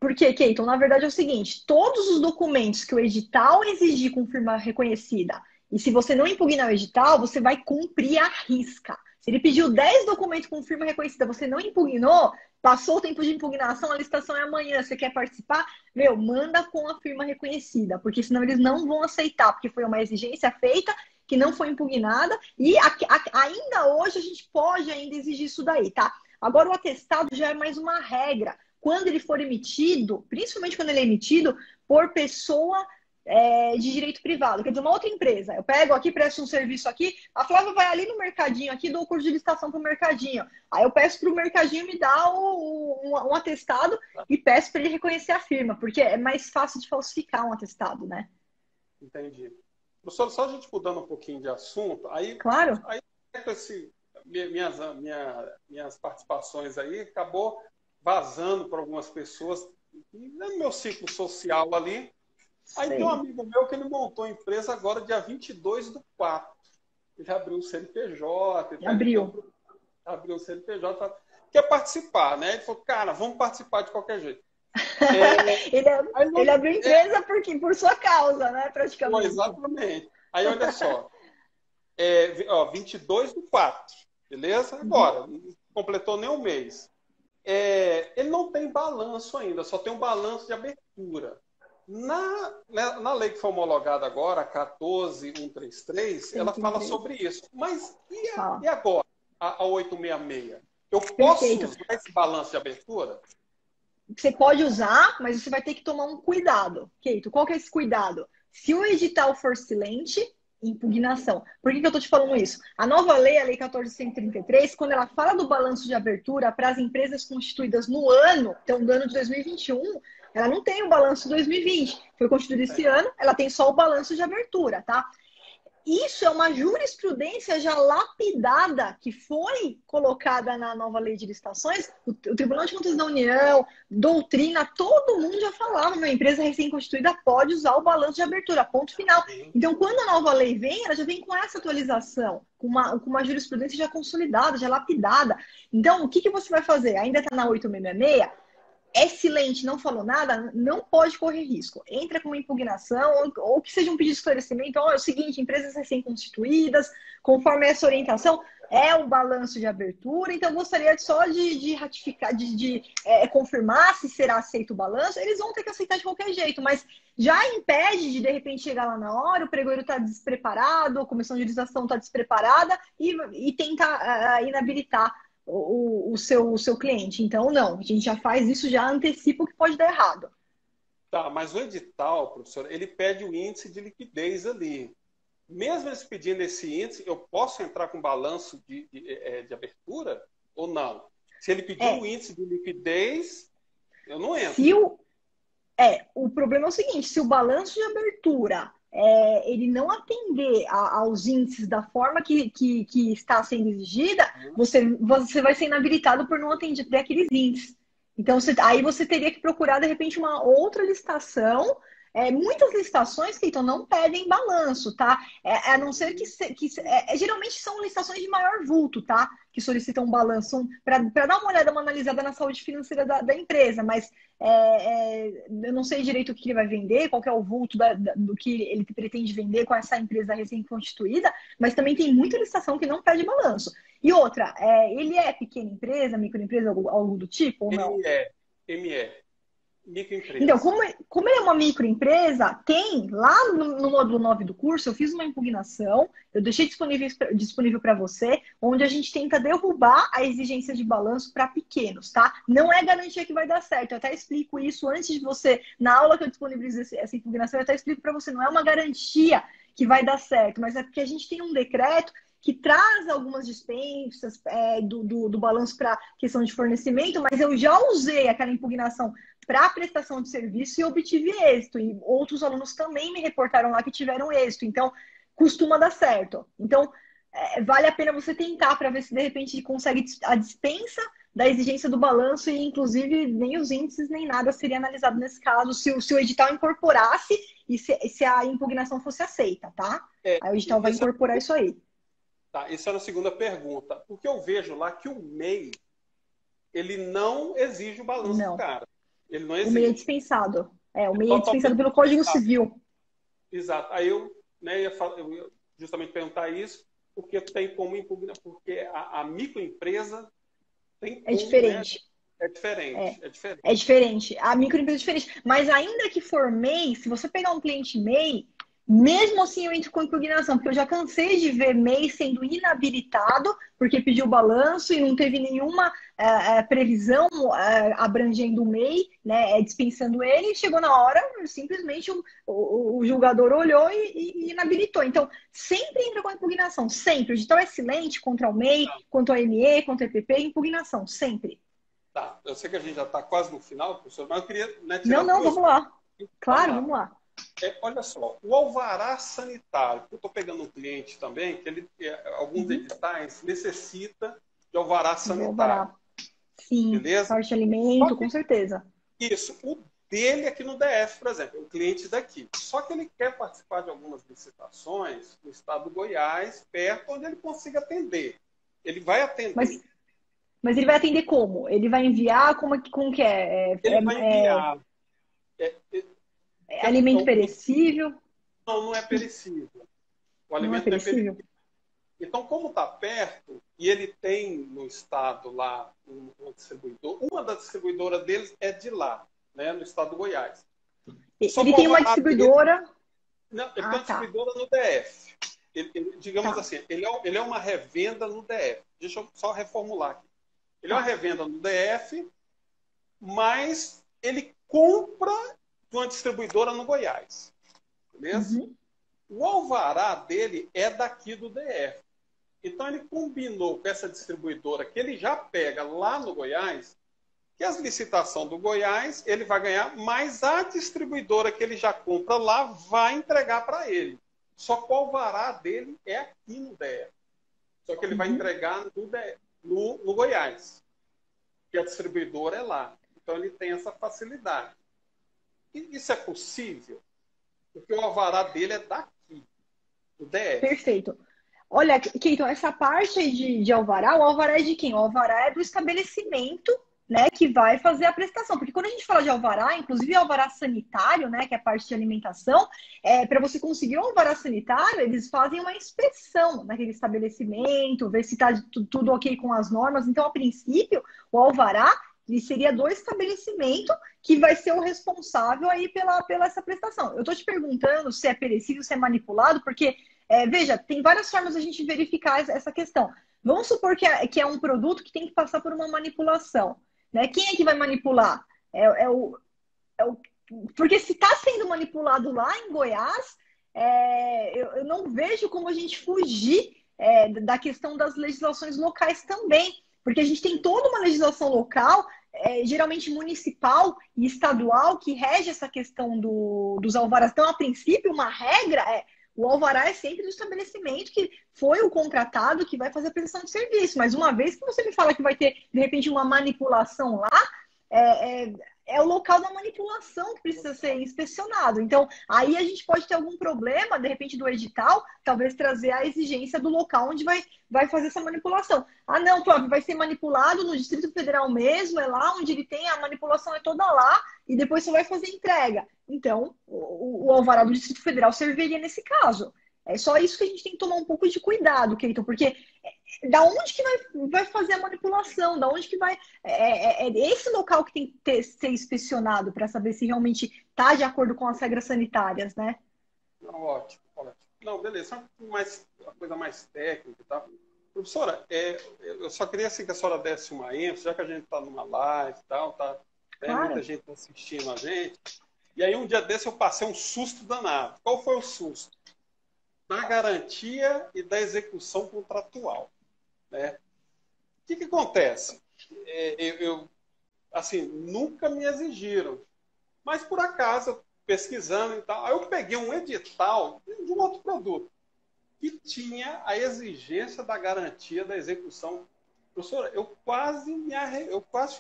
Porque, Keyton, na verdade é o seguinte, todos os documentos que o edital exigir com firma reconhecida, e se você não impugnar o edital, você vai cumprir a risca. Se ele pediu 10 documentos com firma reconhecida, você não impugnou, passou o tempo de impugnação, a licitação é amanhã, você quer participar? Manda com a firma reconhecida, porque senão eles não vão aceitar, porque foi uma exigência feita que não foi impugnada, e ainda hoje a gente pode ainda exigir isso daí, tá? Agora o atestado já é mais uma regra. Quando ele for emitido, principalmente quando ele é emitido por pessoa de direito privado, quer dizer, uma outra empresa. Eu pego aqui, presto um serviço aqui, a Flávia vai ali no mercadinho, aqui dou o curso de licitação para o mercadinho. Aí eu peço para o mercadinho me dar um atestado e peço para ele reconhecer a firma, porque é mais fácil de falsificar um atestado, né? Entendi. Professor, só a gente mudando um pouquinho de assunto, Claro. Aí minhas participações aí acabou vazando para algumas pessoas no meu ciclo social ali. Aí tem um amigo meu que ele montou a empresa agora dia 22/4. Ele abriu o CNPJ. Abriu o CNPJ. Quer participar, né? Ele falou, cara, vamos participar de qualquer jeito. Ele abriu empresa por sua causa, né? Praticamente. Exatamente. Aí, olha só. 22/4. beleza? Agora, não completou nem um mês. Ele não tem balanço ainda, só tem um balanço de abertura. Na lei que foi homologada agora, a 14.133, ela fala sobre isso. Mas e agora, a 866? Eu posso usar esse balanço de abertura? Você pode usar, mas você vai ter que tomar um cuidado. Keito, qual que é esse cuidado? Se o edital for silente, impugnação. Por que eu estou te falando isso? A nova lei, a Lei 14.133, quando ela fala do balanço de abertura para as empresas constituídas no ano, então no ano de 2021, ela não tem o balanço de 2020. Foi constituída esse ano, ela tem só o balanço de abertura, tá? Isso é uma jurisprudência já lapidada que foi colocada na nova lei de licitações. O Tribunal de Contas da União, doutrina, todo mundo já falava, uma empresa recém-constituída pode usar o balanço de abertura, ponto final. Então, quando a nova lei vem, ela já vem com essa atualização, com uma jurisprudência já consolidada, já lapidada. Então, o que você vai fazer? Ainda está na 8666? É silente, não falou nada, não pode correr risco. Entra com uma impugnação ou que seja um pedido de esclarecimento. É o seguinte, empresas recém-constituídas, conforme essa orientação, é um balanço de abertura, então gostaria só de ratificar, de confirmar se será aceito o balanço. Eles vão ter que aceitar de qualquer jeito, mas já impede de repente chegar lá na hora, o pregoeiro está despreparado, a comissão de licitação está despreparada e tentar inabilitar o seu cliente. Então, não, a gente já faz isso, já antecipa o que pode dar errado. Tá, mas o edital, professor, ele pede o índice de liquidez ali. Mesmo eles pedindo esse índice, eu posso entrar com balanço de abertura ou não? Se ele pedir o índice de liquidez, eu não entro. O problema é o seguinte, se o balanço de abertura ele não atender aos índices da forma que está sendo exigida, você vai ser inabilitado por não atender aqueles índices. Então, aí você teria que procurar, de repente, uma outra licitação. Muitas licitações, Cleiton, não pedem balanço, tá? A não ser que geralmente são licitações de maior vulto, tá? Que solicitam balanço para dar uma olhada, uma analisada na saúde financeira da empresa, mas eu não sei direito o que ele vai vender, qual que é o vulto do que ele pretende vender com essa empresa recém-constituída, mas também tem muita licitação que não pede balanço. E outra, ele é pequena empresa, microempresa, algo do tipo, ou não? ME. Microempresa. Então, como ele é uma microempresa, tem lá no módulo 9 do curso, eu fiz uma impugnação, eu deixei disponível para você, onde a gente tenta derrubar a exigência de balanço para pequenos, tá? Não é garantia que vai dar certo, eu até explico isso antes de você, na aula que eu disponibilizo essa impugnação, eu até explico para você, não é uma garantia que vai dar certo, mas é porque a gente tem um decreto que traz algumas dispensas do balanço para questão de fornecimento, mas eu já usei aquela impugnação para prestação de serviço e obtive êxito. E outros alunos também me reportaram lá que tiveram êxito. Então, costuma dar certo. Então, vale a pena você tentar para ver se, de repente, consegue a dispensa da exigência do balanço e, inclusive, nem os índices nem nada seria analisado nesse caso se o edital incorporasse e se a impugnação fosse aceita, tá? Aí o edital vai incorporar isso aí. Tá, essa era a segunda pergunta. Porque eu vejo lá que o MEI, ele não exige o balanço do cara. Ele não exige. O MEI é dispensado. O MEI é dispensado pelo Código Civil. Exato. Aí eu ia justamente perguntar isso, porque tem como impugnar, porque a microempresa tem como, É diferente. É diferente. É diferente. A microempresa é diferente. Mas ainda que for MEI, se você pegar um cliente MEI, mesmo assim eu entro com impugnação, porque eu já cansei de ver MEI sendo inabilitado porque pediu balanço e não teve nenhuma previsão abrangendo o MEI, né, dispensando ele, chegou na hora, simplesmente o julgador olhou e inabilitou. Então, sempre entra com impugnação, sempre. O edital é silente contra o MEI, contra o ME, contra o EPP, impugnação, sempre. Tá, eu sei que a gente já está quase no final, professor, mas eu queria tirar vamos lá. Claro, vamos lá. Olha só, o alvará sanitário, eu estou pegando um cliente também, que alguns editais necessita de alvará sanitário. Sim, beleza? Parte de alimento, com certeza. Isso, o dele aqui no DF, por exemplo, o cliente daqui. Só que ele quer participar de algumas licitações no estado do Goiás, perto onde ele consiga atender. Ele vai atender. Mas ele vai atender como? Ele vai enviar? Como que é? Ele vai enviar. Alimento perecível? Não é perecível. O alimento não é perecível. Então, como está perto, e ele tem no estado lá um distribuidor, uma das distribuidoras deles é de lá, né, no estado do Goiás. Só Ele que o tem uma alvará dele, distribuidora. não, ele tem Ah, uma tá. distribuidora no DF. Digamos Tá. assim, ele é uma revenda no DF. Deixa eu só reformular aqui. Ele é uma Tá. revenda no DF, mas ele compra de uma distribuidora no Goiás. Beleza? Uhum. O alvará dele é daqui do DF. Então ele combinou com essa distribuidora que ele já pega lá no Goiás, que as licitações do Goiás ele vai ganhar, mas a distribuidora que ele já compra lá vai entregar para ele. Só que o alvará dele é aqui no DF. Só que ele vai Uhum. entregar no Goiás, que a distribuidora é lá. Então ele tem essa facilidade. E isso é possível? Porque o alvará dele é daqui, do DF. Perfeito. Olha, Keiton, essa parte aí de alvará, o alvará é de quem? O alvará é do estabelecimento, né, que vai fazer a prestação. Porque quando a gente fala de alvará, inclusive alvará sanitário, né, que é a parte de alimentação, para você conseguir um alvará sanitário, eles fazem uma inspeção naquele estabelecimento, ver se está tudo ok com as normas. Então, a princípio, o alvará ele seria do estabelecimento que vai ser o responsável aí pela essa prestação. Eu estou te perguntando se é perecível, se é manipulado, porque veja, tem várias formas de a gente verificar essa questão. Vamos supor que é um produto que tem que passar por uma manipulação. Né? Quem é que vai manipular? É o... Porque se está sendo manipulado lá em Goiás, eu não vejo como a gente fugir da questão das legislações locais também. Porque a gente tem toda uma legislação local, geralmente municipal e estadual, que rege essa questão dos alvarás. Então, a princípio, uma regra o alvará é sempre do estabelecimento que foi o contratado que vai fazer a prestação de serviço. Mas uma vez que você me fala que vai ter, de repente, uma manipulação lá, é o local da manipulação que precisa ser inspecionado. Então, aí a gente pode ter algum problema, de repente, do edital, talvez trazer a exigência do local onde vai fazer essa manipulação. Ah, não, Flávio, vai ser manipulado no Distrito Federal mesmo, é lá onde ele tem, a manipulação é toda lá, e depois você vai fazer entrega. Então, o alvará do Distrito Federal serviria nesse caso. É só isso que a gente tem que tomar um pouco de cuidado, Keiton, porque da onde que vai fazer a manipulação? Da onde que vai... É esse local que tem que ser inspecionado para saber se realmente está de acordo com as regras sanitárias, né? Não, ótimo, ótimo. Não, beleza. Uma coisa mais técnica e tal. Professora, eu só queria assim, que a senhora desse uma ênfase, já que a gente está numa live e tal, Claro. muita gente assistindo a gente. E aí um dia desse eu passei um susto danado. Qual foi o susto? Da garantia e da execução contratual. Né? O que acontece? Assim, nunca me exigiram. Mas, por acaso, pesquisando e tal, aí eu peguei um edital de um outro produto que tinha a exigência da garantia da execução. Professora, eu quase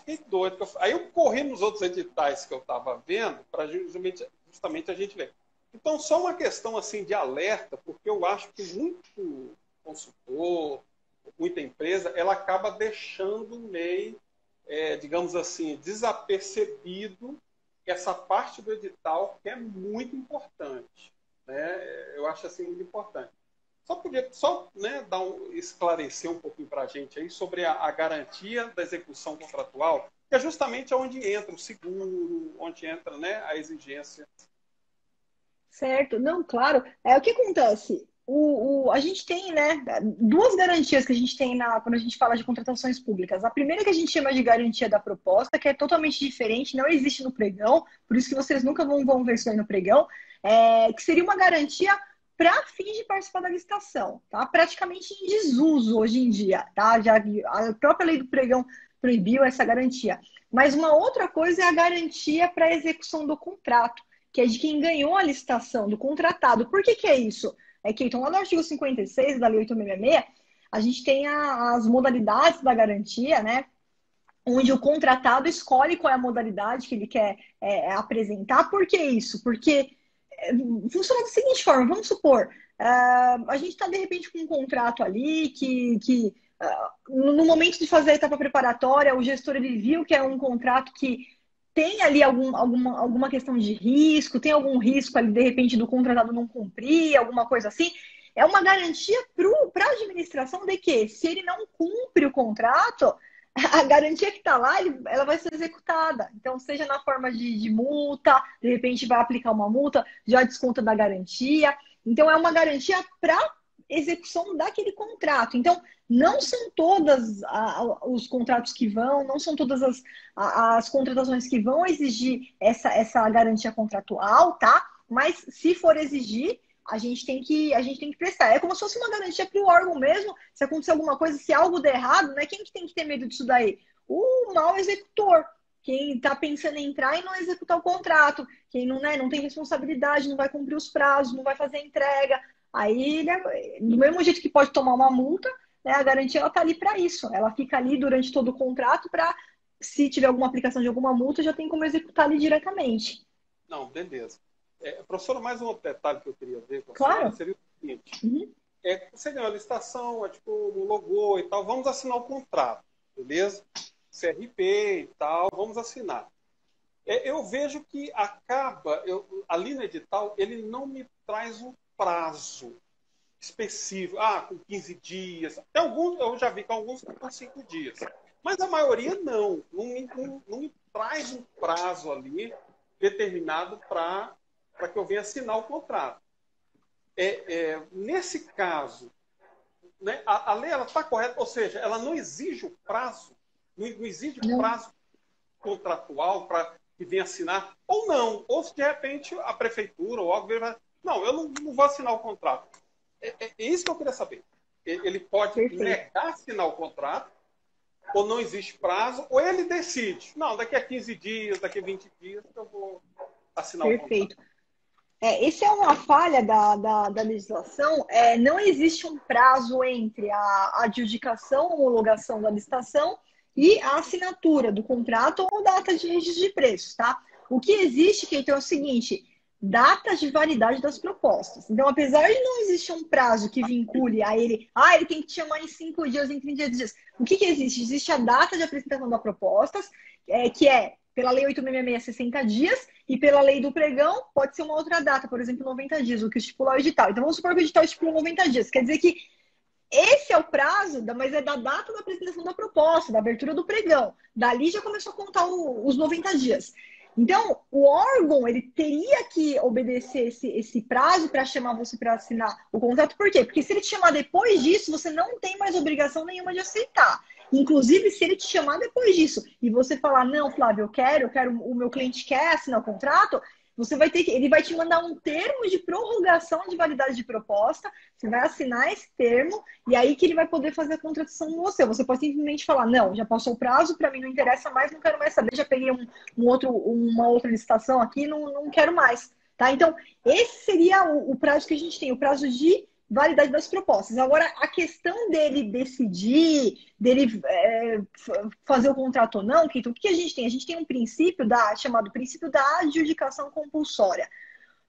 fiquei doido. Aí eu corri nos outros editais que eu estava vendo para justamente a gente ver. Então, só uma questão assim de alerta, porque eu acho que muito consultor, muita empresa, ela acaba deixando meio, digamos assim, desapercebido essa parte do edital que é muito importante. Né? Eu acho assim muito importante. Só né, esclarecer um pouquinho para a gente aí sobre a garantia da execução contratual, que é justamente onde entra o seguro, onde entra, né, a exigência. Certo, não, claro. O que acontece? A gente tem, né, duas garantias que a gente tem quando a gente fala de contratações públicas. A primeira que a gente chama de garantia da proposta, que é totalmente diferente, não existe no pregão, por isso que vocês nunca vão ver isso aí no pregão, que seria uma garantia para fins de participar da licitação, tá? Praticamente em desuso hoje em dia, tá? Já a própria lei do pregão proibiu essa garantia. Mas uma outra coisa é a garantia para a execução do contrato, que é de quem ganhou a licitação, do contratado. Por que é isso? Que então, lá no artigo 56 da Lei 866, a gente tem as modalidades da garantia, né? Onde o contratado escolhe qual é a modalidade que ele quer apresentar. Por que isso? Porque funciona da seguinte forma, vamos supor, a gente está, de repente, com um contrato ali que no momento de fazer a etapa preparatória, o gestor ele viu que é um contrato que tem ali alguma questão de risco, tem algum risco ali, de repente, do contratado não cumprir, alguma coisa assim. é uma garantia para a administração de que, se ele não cumpre o contrato, a garantia que está lá, ela vai ser executada. Então, seja na forma de multa, de repente vai aplicar uma multa, já desconta da garantia. Então, é uma garantia para execução daquele contrato. Então, não são todas os contratos que vão, não são todas as contratações que vão exigir essa garantia contratual, tá? Mas se for exigir, a gente tem que prestar. É como se fosse uma garantia para o órgão mesmo. Se acontecer alguma coisa, se algo der errado, né? Quem que tem que ter medo disso daí? O mau executor. Quem está pensando em entrar e não executar o contrato. Quem não, né, não tem responsabilidade, não vai cumprir os prazos, não vai fazer a entrega. Aí, né, do mesmo jeito que pode tomar uma multa, né, a garantia ela está ali para isso. Ela fica ali durante todo o contrato para, se tiver alguma aplicação de alguma multa, já tem como executar ali diretamente. Não, beleza. Professora, mais um outro detalhe que eu queria ver com a senhora Claro. seria o seguinte. Uhum. Você ganhou a licitação, tipo, no logo e tal, vamos assinar o contrato, beleza? CRP e tal, vamos assinar. Eu vejo que acaba, ali no edital, ele não me traz um prazo específico, com 15 dias. Até alguns, eu já vi que alguns com 5 dias. Mas a maioria não me traz um prazo ali determinado para que eu venha assinar o contrato. Nesse caso, né, a lei está correta, ou seja, ela não exige o prazo, não exige o prazo contratual para que venha assinar, ou não. Ou se de repente a prefeitura ou algo vai, não, eu não vou assinar o contrato. É isso que eu queria saber. Ele pode negar assinar o contrato, ou não existe prazo, ou ele decide, não, daqui a 15 dias, daqui a 20 dias eu vou assinar o contrato. Essa é uma falha da legislação. Não existe um prazo entre a adjudicação, a homologação da licitação e a assinatura do contrato ou data de registro de preços, tá? O que existe, Keito, é o seguinte: datas de validade das propostas. Então, apesar de não existir um prazo que vincule a ele, ele tem que te chamar em 5 dias, em 30 dias. O que existe? Existe a data de apresentação das propostas, que é, pela Lei 8.666, 60 dias, e pela Lei do Pregão, pode ser uma outra data, por exemplo, 90 dias, o que estipula o edital. Então, vamos supor que o edital estipula 90 dias. Quer dizer que esse é o prazo, mas é da data da apresentação da proposta, da abertura do pregão. Dali já começou a contar os 90 dias. Então, o órgão, ele teria que obedecer esse prazo para chamar você para assinar o contrato. Por quê? Porque se ele te chamar depois disso, você não tem mais obrigação nenhuma de aceitar. Inclusive, se ele te chamar depois disso e você falar, não, Flávio, eu quero, o meu cliente quer assinar o contrato, ele vai te mandar um termo de prorrogação de validade de proposta, você vai assinar esse termo, e aí que ele vai poder fazer a contratação com você. Você pode simplesmente falar, não, já passou o prazo, para mim não interessa mais, não quero mais saber, já peguei uma outra licitação aqui, não quero mais. Tá? Então, esse seria o prazo que a gente tem, o prazo de validade das propostas. Agora, a questão dele decidir, dele fazer o contrato ou não, Keito, o que a gente tem? A gente tem um princípio chamado princípio da adjudicação compulsória.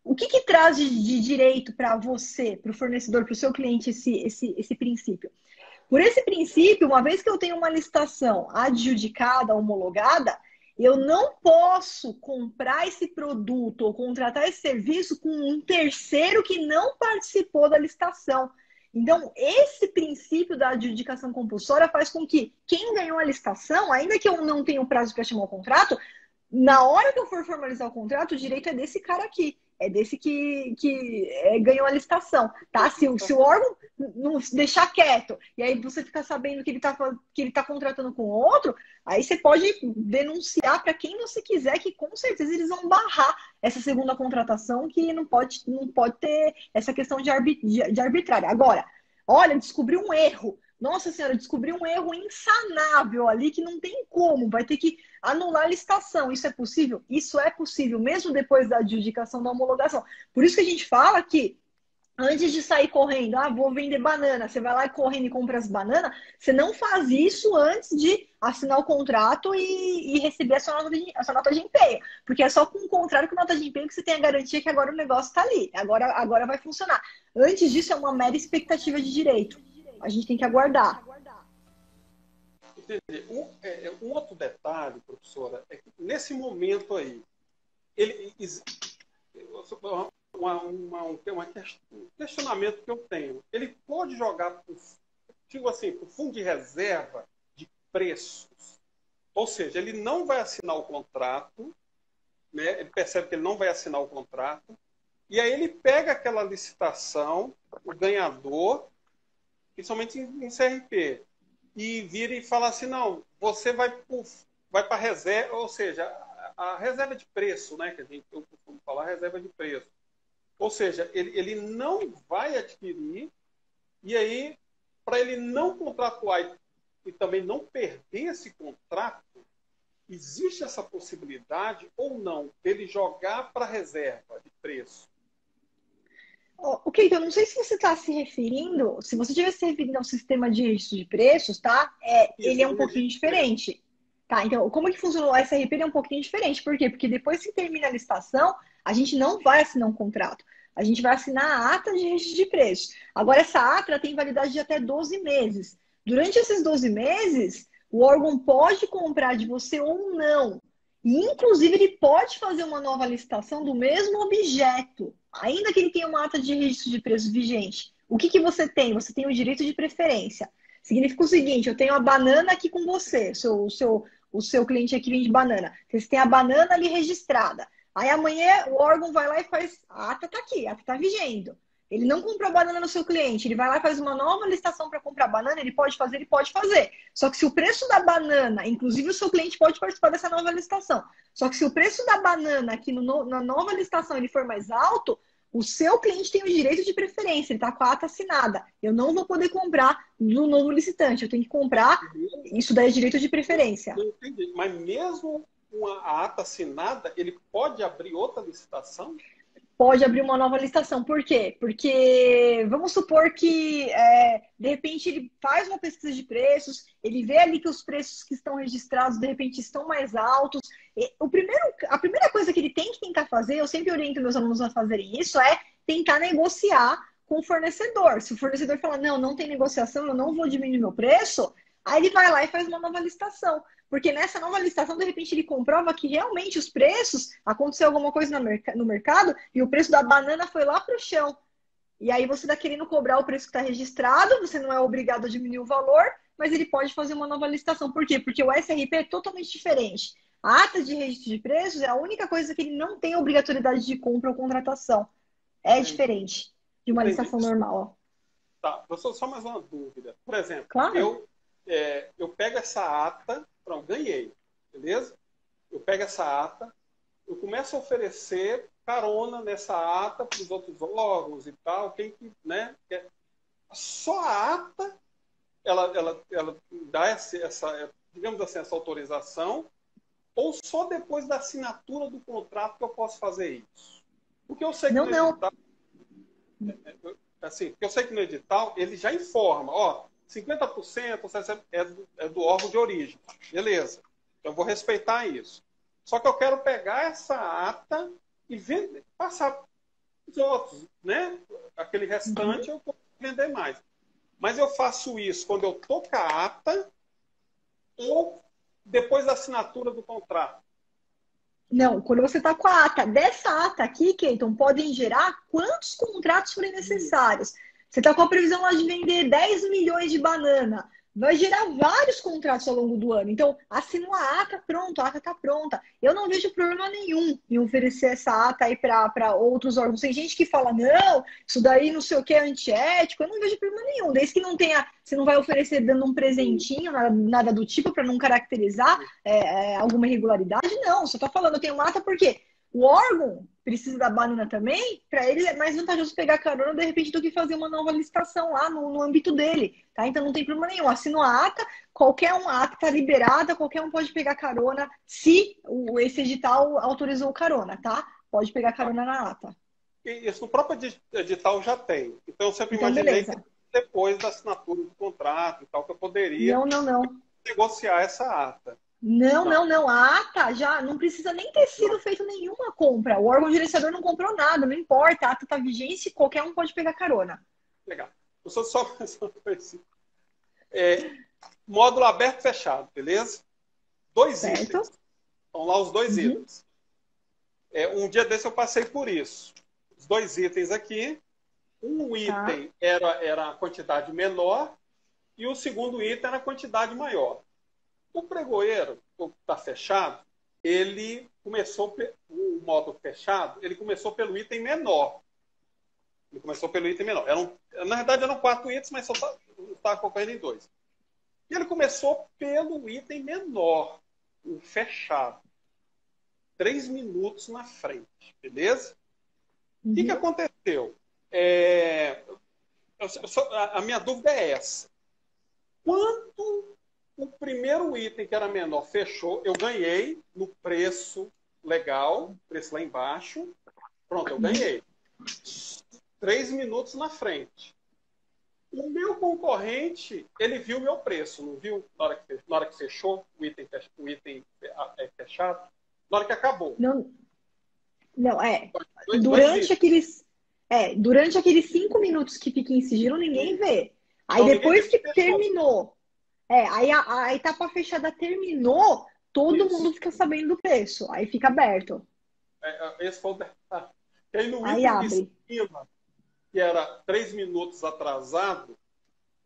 O que traz de direito para você, para o fornecedor, para o seu cliente, esse princípio? Por esse princípio, uma vez que eu tenho uma licitação adjudicada, homologada, eu não posso comprar esse produto ou contratar esse serviço com um terceiro que não participou da licitação. Então, esse princípio da adjudicação compulsória faz com que quem ganhou a licitação, ainda que eu não tenha o prazo para chamar o contrato, na hora que eu for formalizar o contrato, o direito é desse cara aqui. É desse que ganhou a licitação, tá? Se o órgão não deixar quieto, e aí você ficar sabendo que ele tá contratando com outro, aí você pode denunciar para quem você quiser, que com certeza eles vão barrar essa segunda contratação, que não pode ter essa questão de arbitrária. Agora, olha, descobriu um erro. Nossa senhora, descobriu um erro insanável ali que não tem como, vai ter que anular a licitação. Isso é possível? Isso é possível, mesmo depois da adjudicação da homologação. Por isso que a gente fala que antes de sair correndo, vou vender banana, você vai lá correndo e compra as bananas, você não faz isso antes de assinar o contrato e receber a sua nota de empenho. Porque é só com o contrato com nota de empenho que você tem a garantia que agora o negócio está ali, agora vai funcionar. Antes disso, é uma mera expectativa de direito. A gente tem que aguardar. Entendi. Um outro detalhe, professora, é que nesse momento aí, um questionamento que eu tenho. Ele pode jogar, digo assim, por fundo de reserva de preços. Ou seja, ele não vai assinar o contrato, né? Ele percebe que ele não vai assinar o contrato, e aí ele pega aquela licitação, o ganhador, principalmente em CRP, e vira e fala assim, não, você vai para a reserva, ou seja, a reserva de preço, né? Que eu costumo falar, reserva de preço. Ou seja, ele não vai adquirir, e aí, para ele não contratuar e também não perder esse contrato, existe essa possibilidade ou não dele jogar para a reserva de preço? Ok, então não sei se você está se referindo, se você estiver se referindo ao sistema de registro de preços, tá? Ele Isso, é um do pouquinho registro de preço. diferente. Tá, então, como que funciona o SRP ele é um pouquinho diferente. Por quê? Porque depois que termina a licitação, a gente não vai assinar um contrato. A gente vai assinar a ata de registro de preços. Agora, essa ata ela tem validade de até 12 meses. Durante esses 12 meses, o órgão pode comprar de você ou não. E, inclusive, ele pode fazer uma nova licitação do mesmo objeto, ainda que ele tenha uma ata de registro de preços vigente. O que você tem? Você tem o direito de preferência. Significa o seguinte, eu tenho a banana aqui com você, o seu cliente aqui vende banana. Você tem a banana ali registrada. Aí amanhã o órgão vai lá e faz, a ata está aqui, a ata está vigendo. Ele não comprou banana no seu cliente, ele vai lá e faz uma nova licitação para comprar banana, ele pode fazer, ele pode fazer. Só que se o preço da banana, inclusive o seu cliente pode participar dessa nova licitação, só que se o preço da banana aqui na nova licitação ele for mais alto, o seu cliente tem o direito de preferência, ele está com a ata assinada. Eu não vou poder comprar do novo licitante, eu tenho que comprar, isso daí é direito de preferência. Não entendi. Mas mesmo com a ata assinada, ele pode abrir outra licitação? Pode abrir uma nova licitação. Por quê? Porque vamos supor que, de repente, ele faz uma pesquisa de preços, ele vê ali que os preços que estão registrados, de repente, estão mais altos. A primeira coisa que ele tem que tentar fazer, eu sempre oriento meus alunos a fazerem isso, é tentar negociar com o fornecedor. Se o fornecedor falar, não, não tem negociação, eu não vou diminuir meu preço, aí ele vai lá e faz uma nova licitação. Porque nessa nova licitação, de repente, ele comprova que realmente os preços, aconteceu alguma coisa no mercado e o preço da banana foi lá para o chão. E aí você está querendo cobrar o preço que está registrado, você não é obrigado a diminuir o valor, mas ele pode fazer uma nova licitação. Por quê? Porque o SRP é totalmente diferente. A ata de registro de preços é a única coisa que ele não tem obrigatoriedade de compra ou contratação. É Entendi. diferente de uma Entendi. licitação normal. Tá, professor, só mais uma dúvida. Por exemplo, Claro. eu pego essa ata, pronto, ganhei, beleza? Eu pego essa ata, eu começo a oferecer carona nessa ata para os outros órgãos e tal, quem que, né? Só a ata, ela dá digamos assim, essa autorização, ou só depois da assinatura do contrato que eu posso fazer isso? Porque eu sei que Não, no não. edital, assim, porque eu sei que no edital ele já informa, ó, 50% é do órgão de origem. Beleza. Então eu vou respeitar isso. Só que eu quero pegar essa ata e passar para os outros, né? Aquele restante eu vou vender mais. Mas eu faço isso quando eu tô com a ata ou depois da assinatura do contrato. Não, quando você está com a ata, dessa ata aqui, Keiton, podem gerar quantos contratos forem necessários. Você está com a previsão lá de vender 10 milhões de banana. Vai gerar vários contratos ao longo do ano. Então, assinou a ata, pronto, a ata está pronta. Eu não vejo problema nenhum em oferecer essa ata aí para outros órgãos. Tem gente que fala, não, isso daí não sei o que é antiético. Eu não vejo problema nenhum. Desde que não tenha, você não vai oferecer dando um presentinho, nada do tipo, para não caracterizar alguma irregularidade, não. Só tô falando, eu tenho ata porque o órgão precisa da banana também, para ele é mais vantajoso pegar carona, de repente, do que fazer uma nova licitação lá no âmbito dele, tá? Então não tem problema nenhum. Assina a ata, qualquer um, a ata tá liberada, qualquer um pode pegar carona, se esse edital autorizou carona, tá? Pode pegar carona na ata. E isso no próprio edital já tem. Então eu sempre Então, imaginei que beleza. depois da assinatura do contrato e tal, que eu poderia Não, não, não. negociar essa ata. Não, Não, não, não. A ata já não precisa nem ter sido não. feita nenhuma compra. O órgão gerenciador não comprou nada, não importa. A ata está vigente, qualquer um pode pegar carona. Legal. Eu só mais uma coisa. Módulo aberto e fechado, beleza? 2 Certo? itens. Estão lá os 2 Uhum. itens. Um dia desse eu passei por isso. os dois itens aqui. Um Tá. item era a quantidade menor e o segundo item era a quantidade maior. O pregoeiro, que está fechado, ele começou, o modo fechado, ele começou pelo item menor. Ele começou pelo item menor. Na verdade, eram 4 itens, mas só estava concorrendo em 2. E ele começou pelo item menor, o fechado. 3 minutos na frente, beleza? O que aconteceu? A minha dúvida é essa. Quando o primeiro item, que era menor, fechou, eu ganhei no preço legal, preço lá embaixo. Pronto, eu ganhei. 3 minutos na frente. O meu concorrente, ele viu o meu preço, não viu? Na hora que fechou, o item fechado, na hora que acabou. Não, não, Dois itens. durante aqueles 5 minutos que fica em sigilo, ninguém vê. Aí Então, depois que ninguém terminou, aí a etapa fechada terminou, todo Isso. mundo fica sabendo do preço. Aí fica aberto. Esse foi o detalhe. E aí no Aí item abre. de cima, que era 3 minutos atrasado,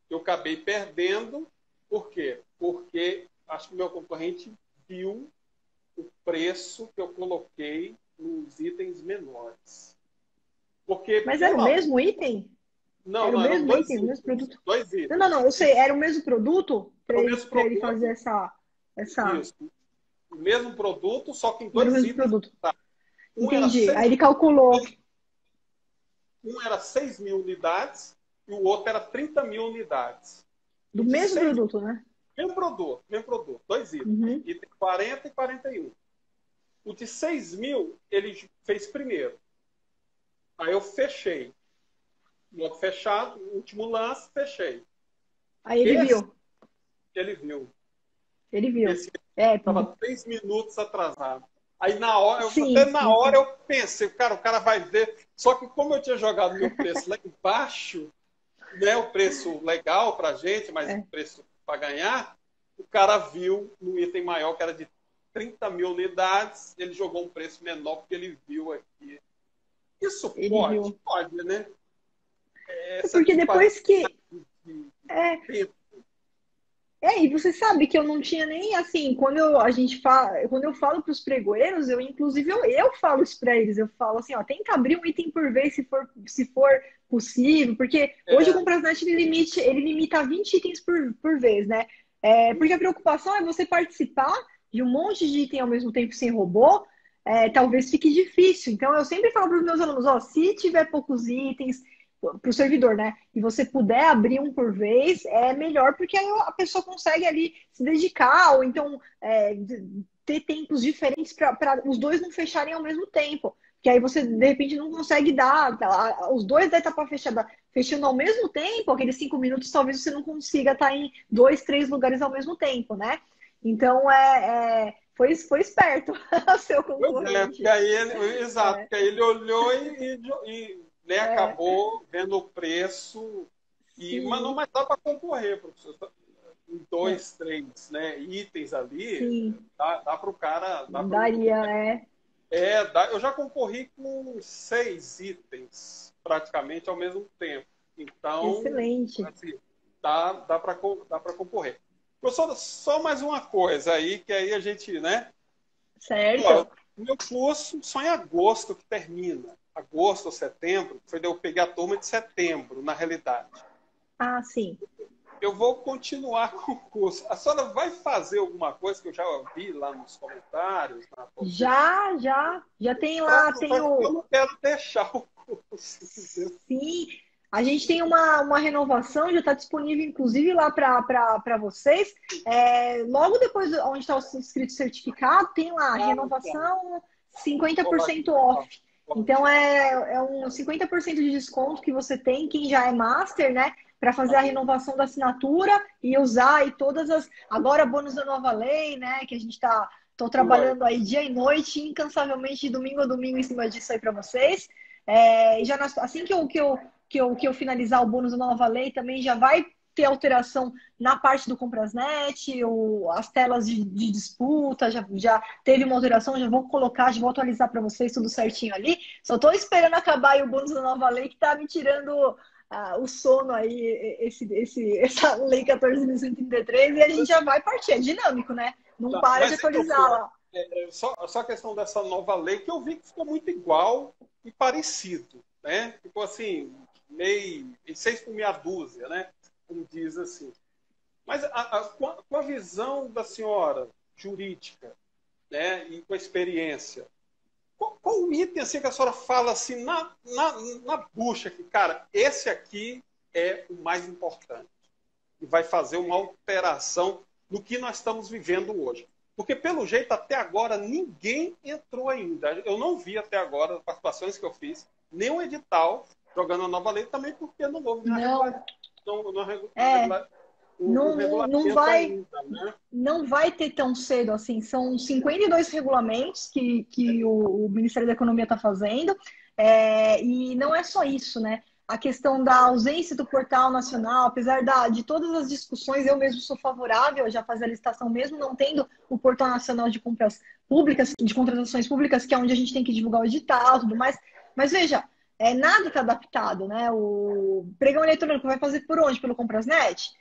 eu acabei perdendo. Por quê? Porque acho que o meu concorrente viu o preço que eu coloquei nos itens menores. Porque, Mas era o mesmo item? Não, Era o não, eram mesmo 2 item, o mesmo itens. produto? 2 itens. Não, eu sei, era o mesmo produto Era o mesmo para ele produto. fazer essa. Isso. O mesmo produto, só que em Era o 2 mesmo itens. produto. Tá. Entendi. Aí ele calculou. Um era 6 mil unidades e o outro era 30 mil unidades. Do mesmo produto, né? Mesmo produto. 2 itens. Uhum. Item 40 e 41. O de 6 mil, ele fez primeiro. Aí eu fechei. Logo fechado, último lance, fechei. Aí ele viu. Ele viu. Ele viu. Esse estava 3 minutos atrasado. Aí na hora, Sim, até na hora eu pensei, o cara vai ver. Só que como eu tinha jogado meu preço lá embaixo, né, o preço legal pra gente, mas o preço para ganhar, o cara viu no item maior, que era de 30 mil unidades, ele jogou um preço menor porque ele viu aqui. Isso pode, né? Porque depois que... e você sabe que eu não tinha nem assim, quando eu falo para os pregoeiros, inclusive eu falo isso para eles, eu falo assim, ó, tenta abrir um item por vez se for possível, porque hoje o Comprasnet ele limita 20 itens por vez, né? Porque a preocupação é você participar de um monte de item ao mesmo tempo sem robô, talvez fique difícil. Então eu sempre falo para os meus alunos, ó, se tiver poucos itens para o servidor, né? E você puder abrir um por vez, é melhor, porque aí a pessoa consegue ali se dedicar, ou então ter tempos diferentes para os dois não fecharem ao mesmo tempo. Que aí você, de repente, não consegue dar os dois da etapa fechada fechando ao mesmo tempo, aqueles 5 minutos, talvez você não consiga estar em 2, 3 lugares ao mesmo tempo, né? Então, foi esperto o seu concorrente. Porque aí porque aí ele olhou e né, acabou vendo o preço, mas dá para concorrer, professor. Em 2, 3 né, itens ali, dá para o cara... Daria, eu já concorri com 6 itens, praticamente, ao mesmo tempo. Então, excelente. Assim, dá para concorrer. Professor, só mais uma coisa aí, que aí a gente, né? Certo. O meu curso só em agosto que termina. Agosto ou setembro, eu peguei a turma de setembro, na realidade. Ah, sim. Eu vou continuar com o curso. A senhora vai fazer alguma coisa que eu já vi lá nos comentários? Já tem lá. Eu não quero deixar o curso. Sim, a gente tem uma renovação, já está disponível, inclusive, lá para vocês. Logo depois, onde está o inscrito certificado, tem lá renovação 50% off. Então, é um 50% de desconto que você tem, quem já é master, né? Para fazer a renovação da assinatura e usar aí todas as... Agora, bônus da nova lei, né? Que a gente tô trabalhando aí dia e noite, incansavelmente, de domingo a domingo, em cima disso aí para vocês. Assim que eu finalizar o bônus da nova lei, também já vai ter alteração na parte do Comprasnet, as telas de disputa, já teve uma alteração, já vou colocar, já vou atualizar para vocês tudo certinho ali. Só estou esperando acabar aí o bônus da nova lei que está me tirando o sono aí, essa lei 14.133, e a gente já vai partir. É dinâmico, né? Não para de atualizar lá. Só a questão dessa nova lei, que eu vi que ficou muito igual e parecido, né? Ficou assim, meio 6 por meia dúzia, né? Como diz assim. Mas com a visão da senhora jurídica, né? E com a experiência, qual o item assim, que a senhora fala assim na bucha que, cara, esse aqui é o mais importante e vai fazer uma alteração no que nós estamos vivendo hoje? Porque, pelo jeito, até agora, ninguém entrou ainda. Eu não vi até agora, as participações que eu fiz, nenhum edital jogando a nova lei, também porque não houve não vai ainda, né? Não vai ter tão cedo assim. São 52 regulamentos que o Ministério da Economia está fazendo. E não é só isso, né? A questão da ausência do portal nacional, apesar de todas as discussões, eu mesmo sou favorável a já fazer a licitação, mesmo não tendo o portal nacional de compras públicas, de contratações públicas, que é onde a gente tem que divulgar o edital e tudo mais. Mas veja, nada está adaptado, né? O pregão eletrônico vai fazer por onde? Pelo Comprasnet?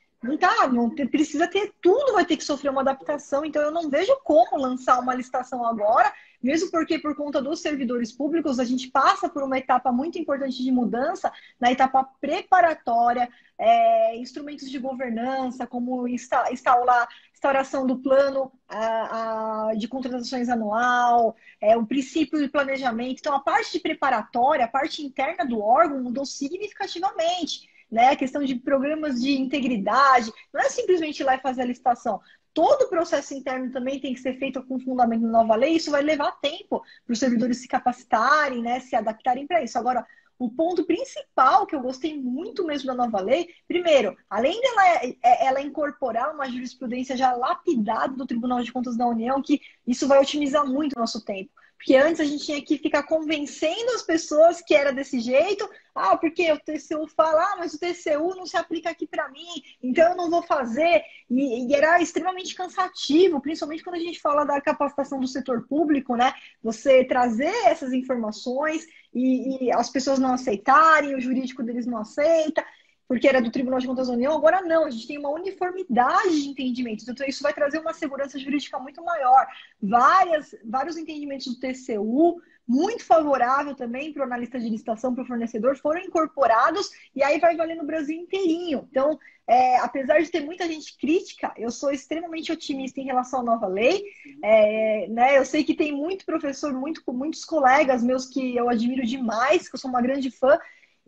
Não precisa ter, tudo vai ter que sofrer uma adaptação, então eu não vejo como lançar uma licitação agora, mesmo porque por conta dos servidores públicos a gente passa por uma etapa muito importante de mudança, na etapa preparatória, instrumentos de governança, como instauração do plano de contratações anual, o princípio de planejamento. Então a parte de preparatória, a parte interna do órgão mudou significativamente. Né? A questão de programas de integridade, não é simplesmente ir lá e fazer a licitação. Todo o processo interno também tem que ser feito com fundamento na nova lei. Isso vai levar tempo para os servidores se capacitarem, né? Se adaptarem para isso. Agora, o ponto principal que eu gostei muito mesmo da nova lei, primeiro, além ela incorporar uma jurisprudência já lapidada do Tribunal de Contas da União, que isso vai otimizar muito o nosso tempo. Porque antes a gente tinha que ficar convencendo as pessoas que era desse jeito. Porque o TCU fala, mas o TCU não se aplica aqui para mim, então eu não vou fazer. E era extremamente cansativo, principalmente quando a gente fala da capacitação do setor público, né? Você trazer essas informações e as pessoas não aceitarem, o jurídico deles não aceita, porque era do Tribunal de Contas da União. Agora não, a gente tem uma uniformidade de entendimentos, então isso vai trazer uma segurança jurídica muito maior. Vários entendimentos do TCU, muito favorável também para o analista de licitação, para o fornecedor, foram incorporados e aí vai valer no Brasil inteirinho. Então, apesar de ter muita gente crítica, eu sou extremamente otimista em relação à nova lei. Né, eu sei que tem muito professor, muitos colegas meus que eu admiro demais, que eu sou uma grande fã,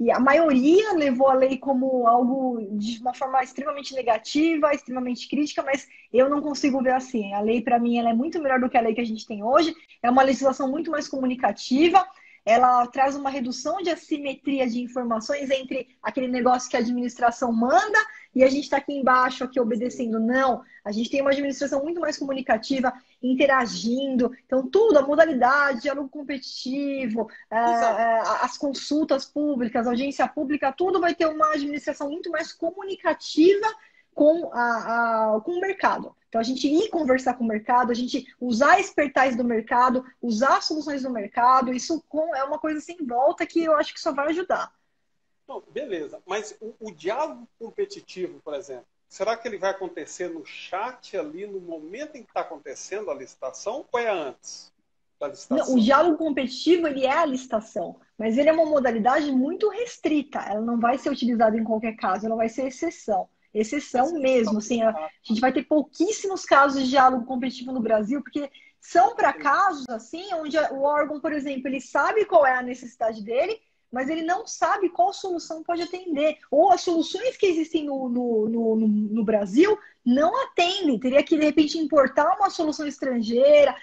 e a maioria levou a lei como algo de uma forma extremamente negativa, extremamente crítica, mas eu não consigo ver assim. A lei, para mim, ela é muito melhor do que a lei que a gente tem hoje. É uma legislação muito mais comunicativa. Ela traz uma redução de assimetria de informações entre aquele negócio que a administração manda e a gente está aqui embaixo, aqui obedecendo. Não, a gente tem uma administração muito mais comunicativa, interagindo. Então, tudo, a modalidade, diálogo competitivo, as consultas públicas, a audiência pública, tudo vai ter uma administração muito mais comunicativa com o mercado. Então, a gente ir conversar com o mercado, a gente usar a expertise do mercado, usar as soluções do mercado, isso é uma coisa sem volta que eu acho que só vai ajudar. Não, beleza, mas o diálogo competitivo, por exemplo, será que ele vai acontecer no chat ali, no momento em que está acontecendo a licitação, ou é antes da licitação? Não, o diálogo competitivo, ele é a licitação, mas ele é uma modalidade muito restrita. Ela não vai ser utilizada em qualquer caso, ela vai ser exceção. Exceção mesmo, assim, a gente vai ter pouquíssimos casos de diálogo competitivo no Brasil, porque são para casos assim, onde o órgão, por exemplo, ele sabe qual é a necessidade dele, mas ele não sabe qual solução pode atender. Ou as soluções que existem no Brasil não atendem. Teria que, de repente, importar uma solução estrangeira,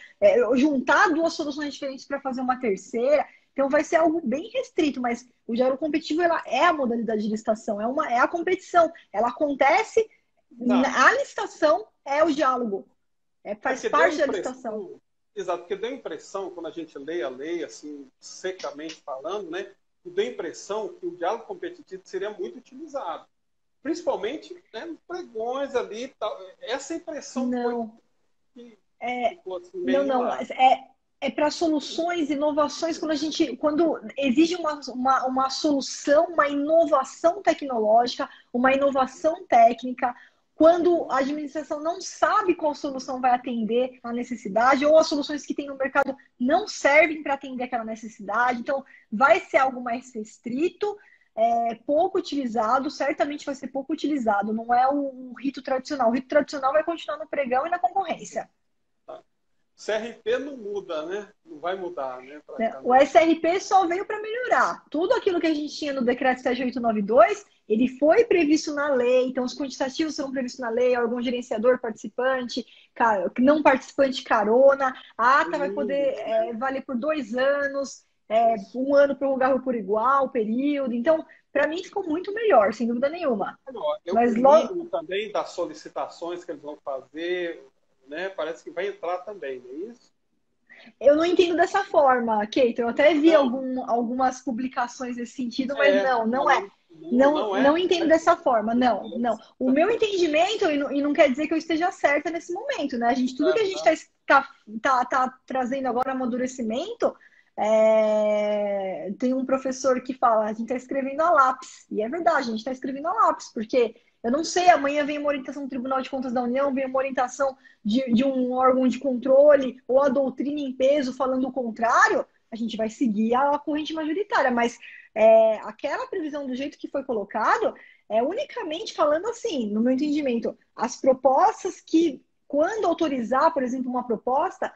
juntar duas soluções diferentes para fazer uma terceira. Então vai ser algo bem restrito, mas o diálogo competitivo ela é a modalidade de licitação, é a competição. Ela acontece, a licitação é o diálogo. Faz parte da licitação. Exato, porque deu a impressão, quando a gente lê a lei, assim, secamente falando, né? Deu a impressão que o diálogo competitivo seria muito utilizado. principalmente, né, nos pregões ali e tal. Essa impressão Não, que é, ficou assim, não, meio no não. ar. É para soluções, inovações, quando exige uma solução, uma inovação tecnológica, uma inovação técnica, quando a administração não sabe qual solução vai atender a necessidade, ou as soluções que tem no mercado não servem para atender aquela necessidade, então vai ser algo mais restrito, pouco utilizado, certamente vai ser pouco utilizado, não é o rito tradicional. O rito tradicional vai continuar no pregão e na concorrência. CRP não muda, né? Não vai mudar, né? Né? O Praticamente. SRP só veio para melhorar. Tudo aquilo que a gente tinha no decreto 7892, ele foi previsto na lei, então os quantitativos serão previstos na lei, órgão gerenciador, participante, não participante carona, a ata vai poder valer por 2 anos, Isso. 1 ano prorrogável por igual, período. Então, para mim ficou muito melhor, sem dúvida nenhuma. O Mas logo, mínimo também das solicitações que eles vão fazer, né? Parece que vai entrar também, não é isso? eu não entendo dessa forma, Keito. Eu até vi Não, algumas publicações nesse sentido, mas é, não, não é. não, não, Não, não é. não entendo dessa forma, não, não. O meu entendimento, e não quer dizer que eu esteja certa nesse momento, né? Tudo que a gente tá trazendo agora, amadurecimento, tem um professor que fala, a gente está escrevendo a lápis. E é verdade, a gente está escrevendo a lápis, porque eu não sei, amanhã vem uma orientação do Tribunal de Contas da União, vem uma orientação de um órgão de controle, ou a doutrina em peso falando o contrário, a gente vai seguir a corrente majoritária, mas aquela previsão do jeito que foi colocado é unicamente falando assim, no meu entendimento, as propostas que, quando autorizar, por exemplo, uma proposta,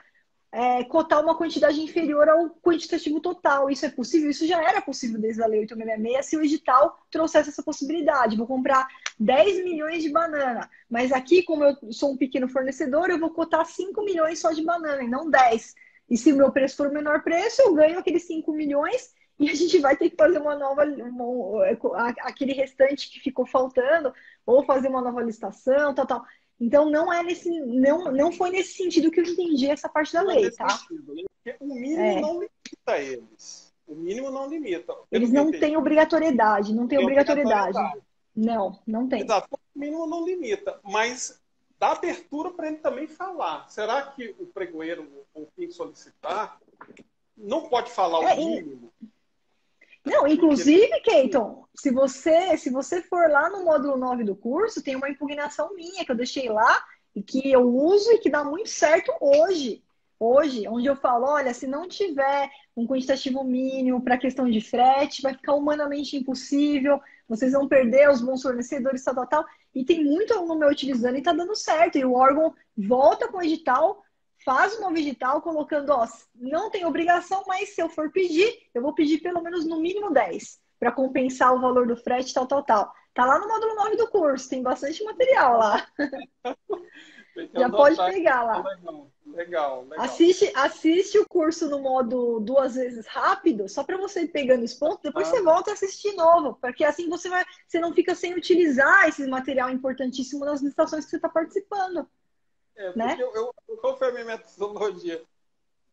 cotar uma quantidade inferior ao quantitativo total. Isso é possível? Isso já era possível desde a Lei 866, se o edital trouxesse essa possibilidade. Vou comprar 10 milhões de banana, mas aqui, como eu sou um pequeno fornecedor, eu vou cotar 5 milhões só de banana e não 10. E se o meu preço for o menor preço, eu ganho aqueles 5 milhões e a gente vai ter que fazer aquele restante que ficou faltando, ou fazer uma nova licitação, tal, tal. Então não foi nesse sentido que eu entendi essa parte da Não é lei, nesse tá? sentido, né? Porque o mínimo É, não limita eles. O mínimo não limita. eles Pelo que eu não entendi, têm obrigatoriedade, não tem tem obrigatoriedade. obrigatoriedade. Não, não tem. Exato. O mínimo não limita, mas dá abertura para ele também falar. Será que o pregoeiro, o fim solicitar, não pode falar o É, mínimo? não, Porque inclusive, Keiton, se você for lá no módulo 9 do curso, tem uma impugnação minha que eu deixei lá e que eu uso e que dá muito certo hoje. Hoje, onde eu falo, olha, se não tiver um quantitativo mínimo para a questão de frete, vai ficar humanamente impossível, vocês vão perder os bons fornecedores, tal, tal, tal. E tem muito aluno meu utilizando e está dando certo. E o órgão volta com o edital, faz um novo edital colocando, ó, não tem obrigação, mas se eu for pedir, eu vou pedir pelo menos no mínimo 10 para compensar o valor do frete, tal, tal, tal. Tá lá no módulo 9 do curso, tem bastante material lá. tem que Já pode anotar. pegar lá. Legal, legal, legal. Assiste o curso no modo 2 vezes rápido, só para você ir pegando os pontos, depois Ah, você volta a assistir de novo, porque assim você não fica sem utilizar esse material importantíssimo nas licitações que você está participando, porque né? qual foi a minha metodologia?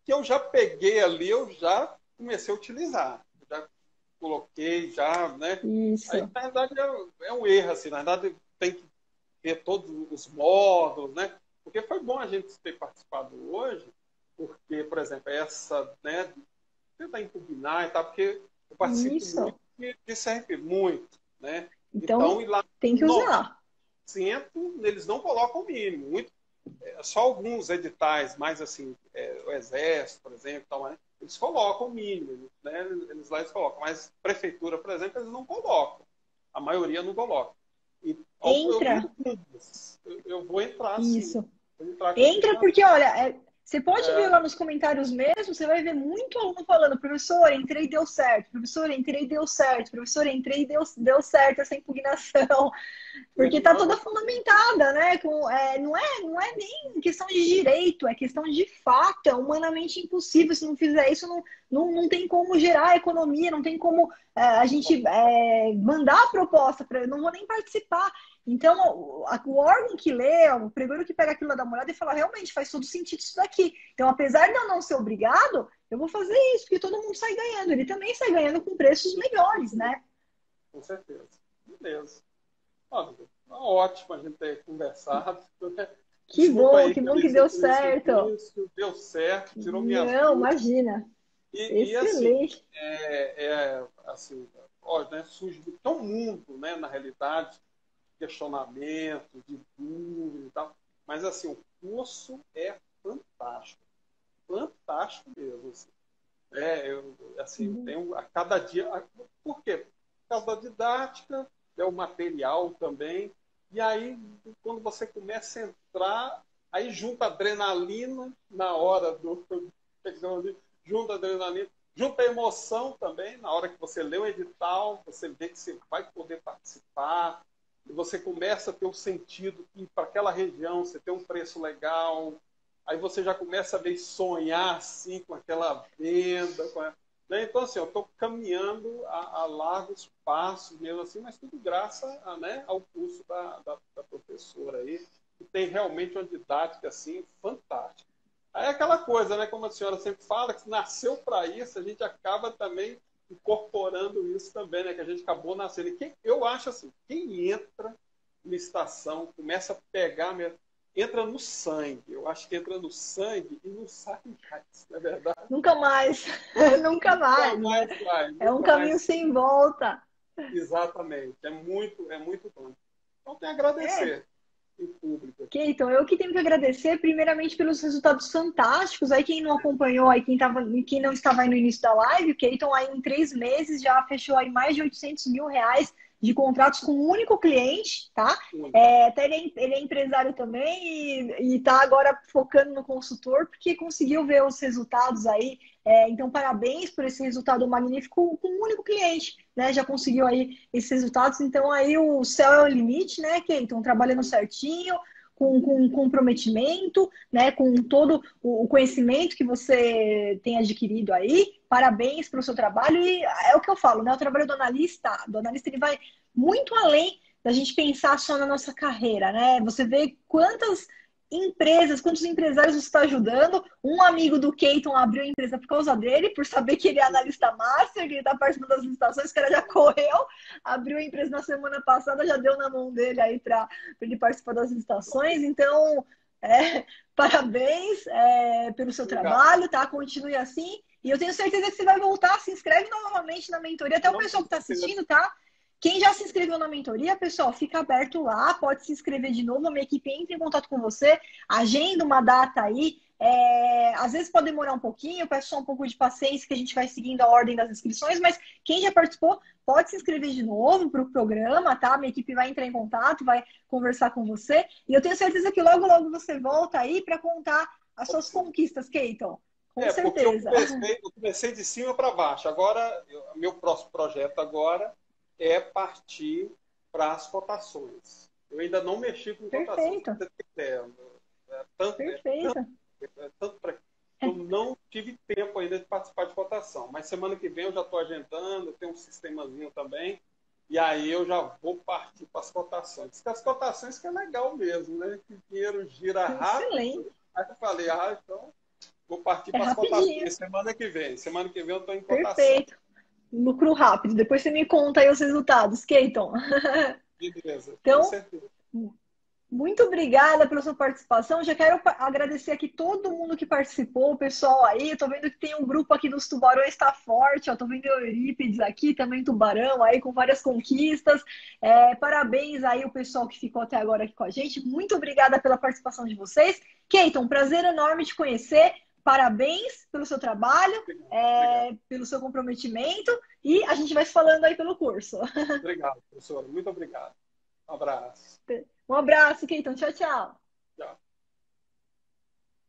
Que eu já peguei ali, eu já comecei a utilizar. Já coloquei, já, né? Aí, Isso. na verdade, é um erro, assim. Na verdade, tem que ver todos os módulos, né? Porque foi bom a gente ter participado hoje, porque, por exemplo, essa, né, tentar impugnar e tal, porque eu participo Isso. muito de CRP, muito, né? Então, Então, e lá, tem que 90% usar. eles não colocam o mínimo. Só alguns editais, mais assim, o Exército, por exemplo, tal, né? Eles colocam o mínimo, né? Eles lá eles colocam, mas prefeitura, por exemplo, eles não colocam. A maioria não coloca. E eu vi Entra. algumas. Eu vou entrar sim. Isso. Vou entrar com esse Entra porque, olha, você pode ver é, lá nos comentários mesmo, você vai ver muito aluno falando, professor, entrei e deu certo, professor, entrei e deu certo, professor, entrei e deu certo essa impugnação. Porque está não, toda fundamentada, né? Não é nem questão de direito, é questão de fato, é humanamente impossível. Se não fizer isso, não tem como gerar economia, não tem como a gente mandar a proposta para eu não vou nem participar. Então, o órgão que lê, o primeiro que pega aquilo lá da morada e fala, realmente faz todo sentido isso daqui. Então, apesar de eu não ser obrigado, eu vou fazer isso, porque todo mundo sai ganhando. Ele também sai ganhando com preços melhores, né? com certeza. Beleza. Olha, ótimo a gente ter conversado. Desculpa aí Que pelo bom que deu início, certo. deu certo, tirou minhas Não, dúvidas. imagina. E assim, Excelente. assim, ó, né, surge tão mundo, né, na realidade, questionamentos, de dúvida e tal. Mas assim, o curso é fantástico, fantástico mesmo. Assim. Eu tenho a cada dia. Por quê? Por causa da didática, o material também. E aí, quando você começa a entrar, aí junta adrenalina na hora do. Junta adrenalina, junta emoção também, na hora que você lê o edital, você vê que você vai poder participar, e você começa a ter um sentido que para aquela região você tem um preço legal, aí você já começa a ver sonhar assim com aquela venda, né? Então assim, eu estou caminhando a largos passos mesmo assim, mas tudo graças né, ao curso da professora aí, que tem realmente uma didática assim fantástica. Aí é aquela coisa, né, como a senhora sempre fala, que nasceu para isso, a gente acaba também incorporando isso também, né, que a gente acabou nascendo. Eu acho assim, quem entra na estação, começa a pegar mesmo, entra no sangue. Eu acho que entra no sangue e não sai mais, não é verdade? Nunca mais. Nunca Nunca mais, né? mais sai, É um nunca caminho mais. sem volta. Exatamente. É muito bom. Então, tem a É, agradecer em público aqui. Keiton, eu que tenho que agradecer, primeiramente, pelos resultados fantásticos. Aí, quem não acompanhou, aí quem não estava aí no início da live, o Keiton, aí em 3 meses, já fechou aí mais de 800 mil reais de contratos com um único cliente, tá? Muito. Até ele é empresário também e tá agora focando no consultor, porque conseguiu ver os resultados aí. Então, parabéns por esse resultado magnífico com um único cliente, né? Já conseguiu aí esses resultados. Então, aí o céu é o limite, né, Keiton? Trabalhando certinho, com comprometimento, né? Com todo o conhecimento que você tem adquirido aí. Parabéns pelo seu trabalho. E é o que eu falo, né? O trabalho do analista ele vai muito além da gente pensar só na nossa carreira, né? Você vê quantas empresas, quantos empresários você está ajudando. Um amigo do Keiton abriu a empresa por causa dele, por saber que ele é analista master, que ele está participando das licitações, que ele já correu, abriu a empresa na semana passada, já deu na mão dele aí para ele participar das licitações. Então, parabéns pelo seu Obrigado. trabalho, tá? Continue assim. E eu tenho certeza que você vai voltar, se inscreve novamente na mentoria, até o Não, pessoal com que está certeza. assistindo, tá? Quem já se inscreveu na mentoria, pessoal, fica aberto lá, pode se inscrever de novo, a minha equipe entra em contato com você, agenda uma data aí. Às vezes pode demorar um pouquinho, eu peço só um pouco de paciência que a gente vai seguindo a ordem das inscrições, mas quem já participou pode se inscrever de novo para o programa, tá? Minha equipe vai entrar em contato, vai conversar com você. E eu tenho certeza que logo, logo você volta aí para contar as suas conquistas, Keiton. Com Porque eu certeza. comecei, eu comecei de cima para baixo. Agora, meu próximo projeto agora é partir para as cotações. Eu ainda não mexi com cotações, Perfeito, pra você ter ideia. Tanto, perfeito. tanto para eu não tive tempo ainda de participar de cotação, mas semana que vem eu já estou agendando, eu tenho um sistemazinho também, e aí eu já vou partir para as cotações. Diz que as cotações que é legal mesmo, né? Que o dinheiro gira Excelente. rápido. Aí eu falei, então vou partir É para as rapidinho. cotações semana que vem. Semana que vem eu estou em cotação. Perfeito. Lucro rápido. Depois você me conta aí os resultados, Keiton. Beleza, com Então, certeza. muito obrigada pela sua participação. Já quero agradecer aqui todo mundo que participou, o pessoal aí. Eu tô vendo que tem um grupo aqui dos Tubarões, está forte. Ó, tô vendo o Eurípides aqui, também Tubarão aí, com várias conquistas. Parabéns aí o pessoal que ficou até agora aqui com a gente. Muito obrigada pela participação de vocês. Keiton, prazer enorme te conhecer. Parabéns pelo seu trabalho, Obrigado. pelo seu comprometimento. E a gente vai se falando aí pelo curso. Obrigado, professora. Muito obrigado. Um abraço. Um abraço, Keiton. Tchau, tchau.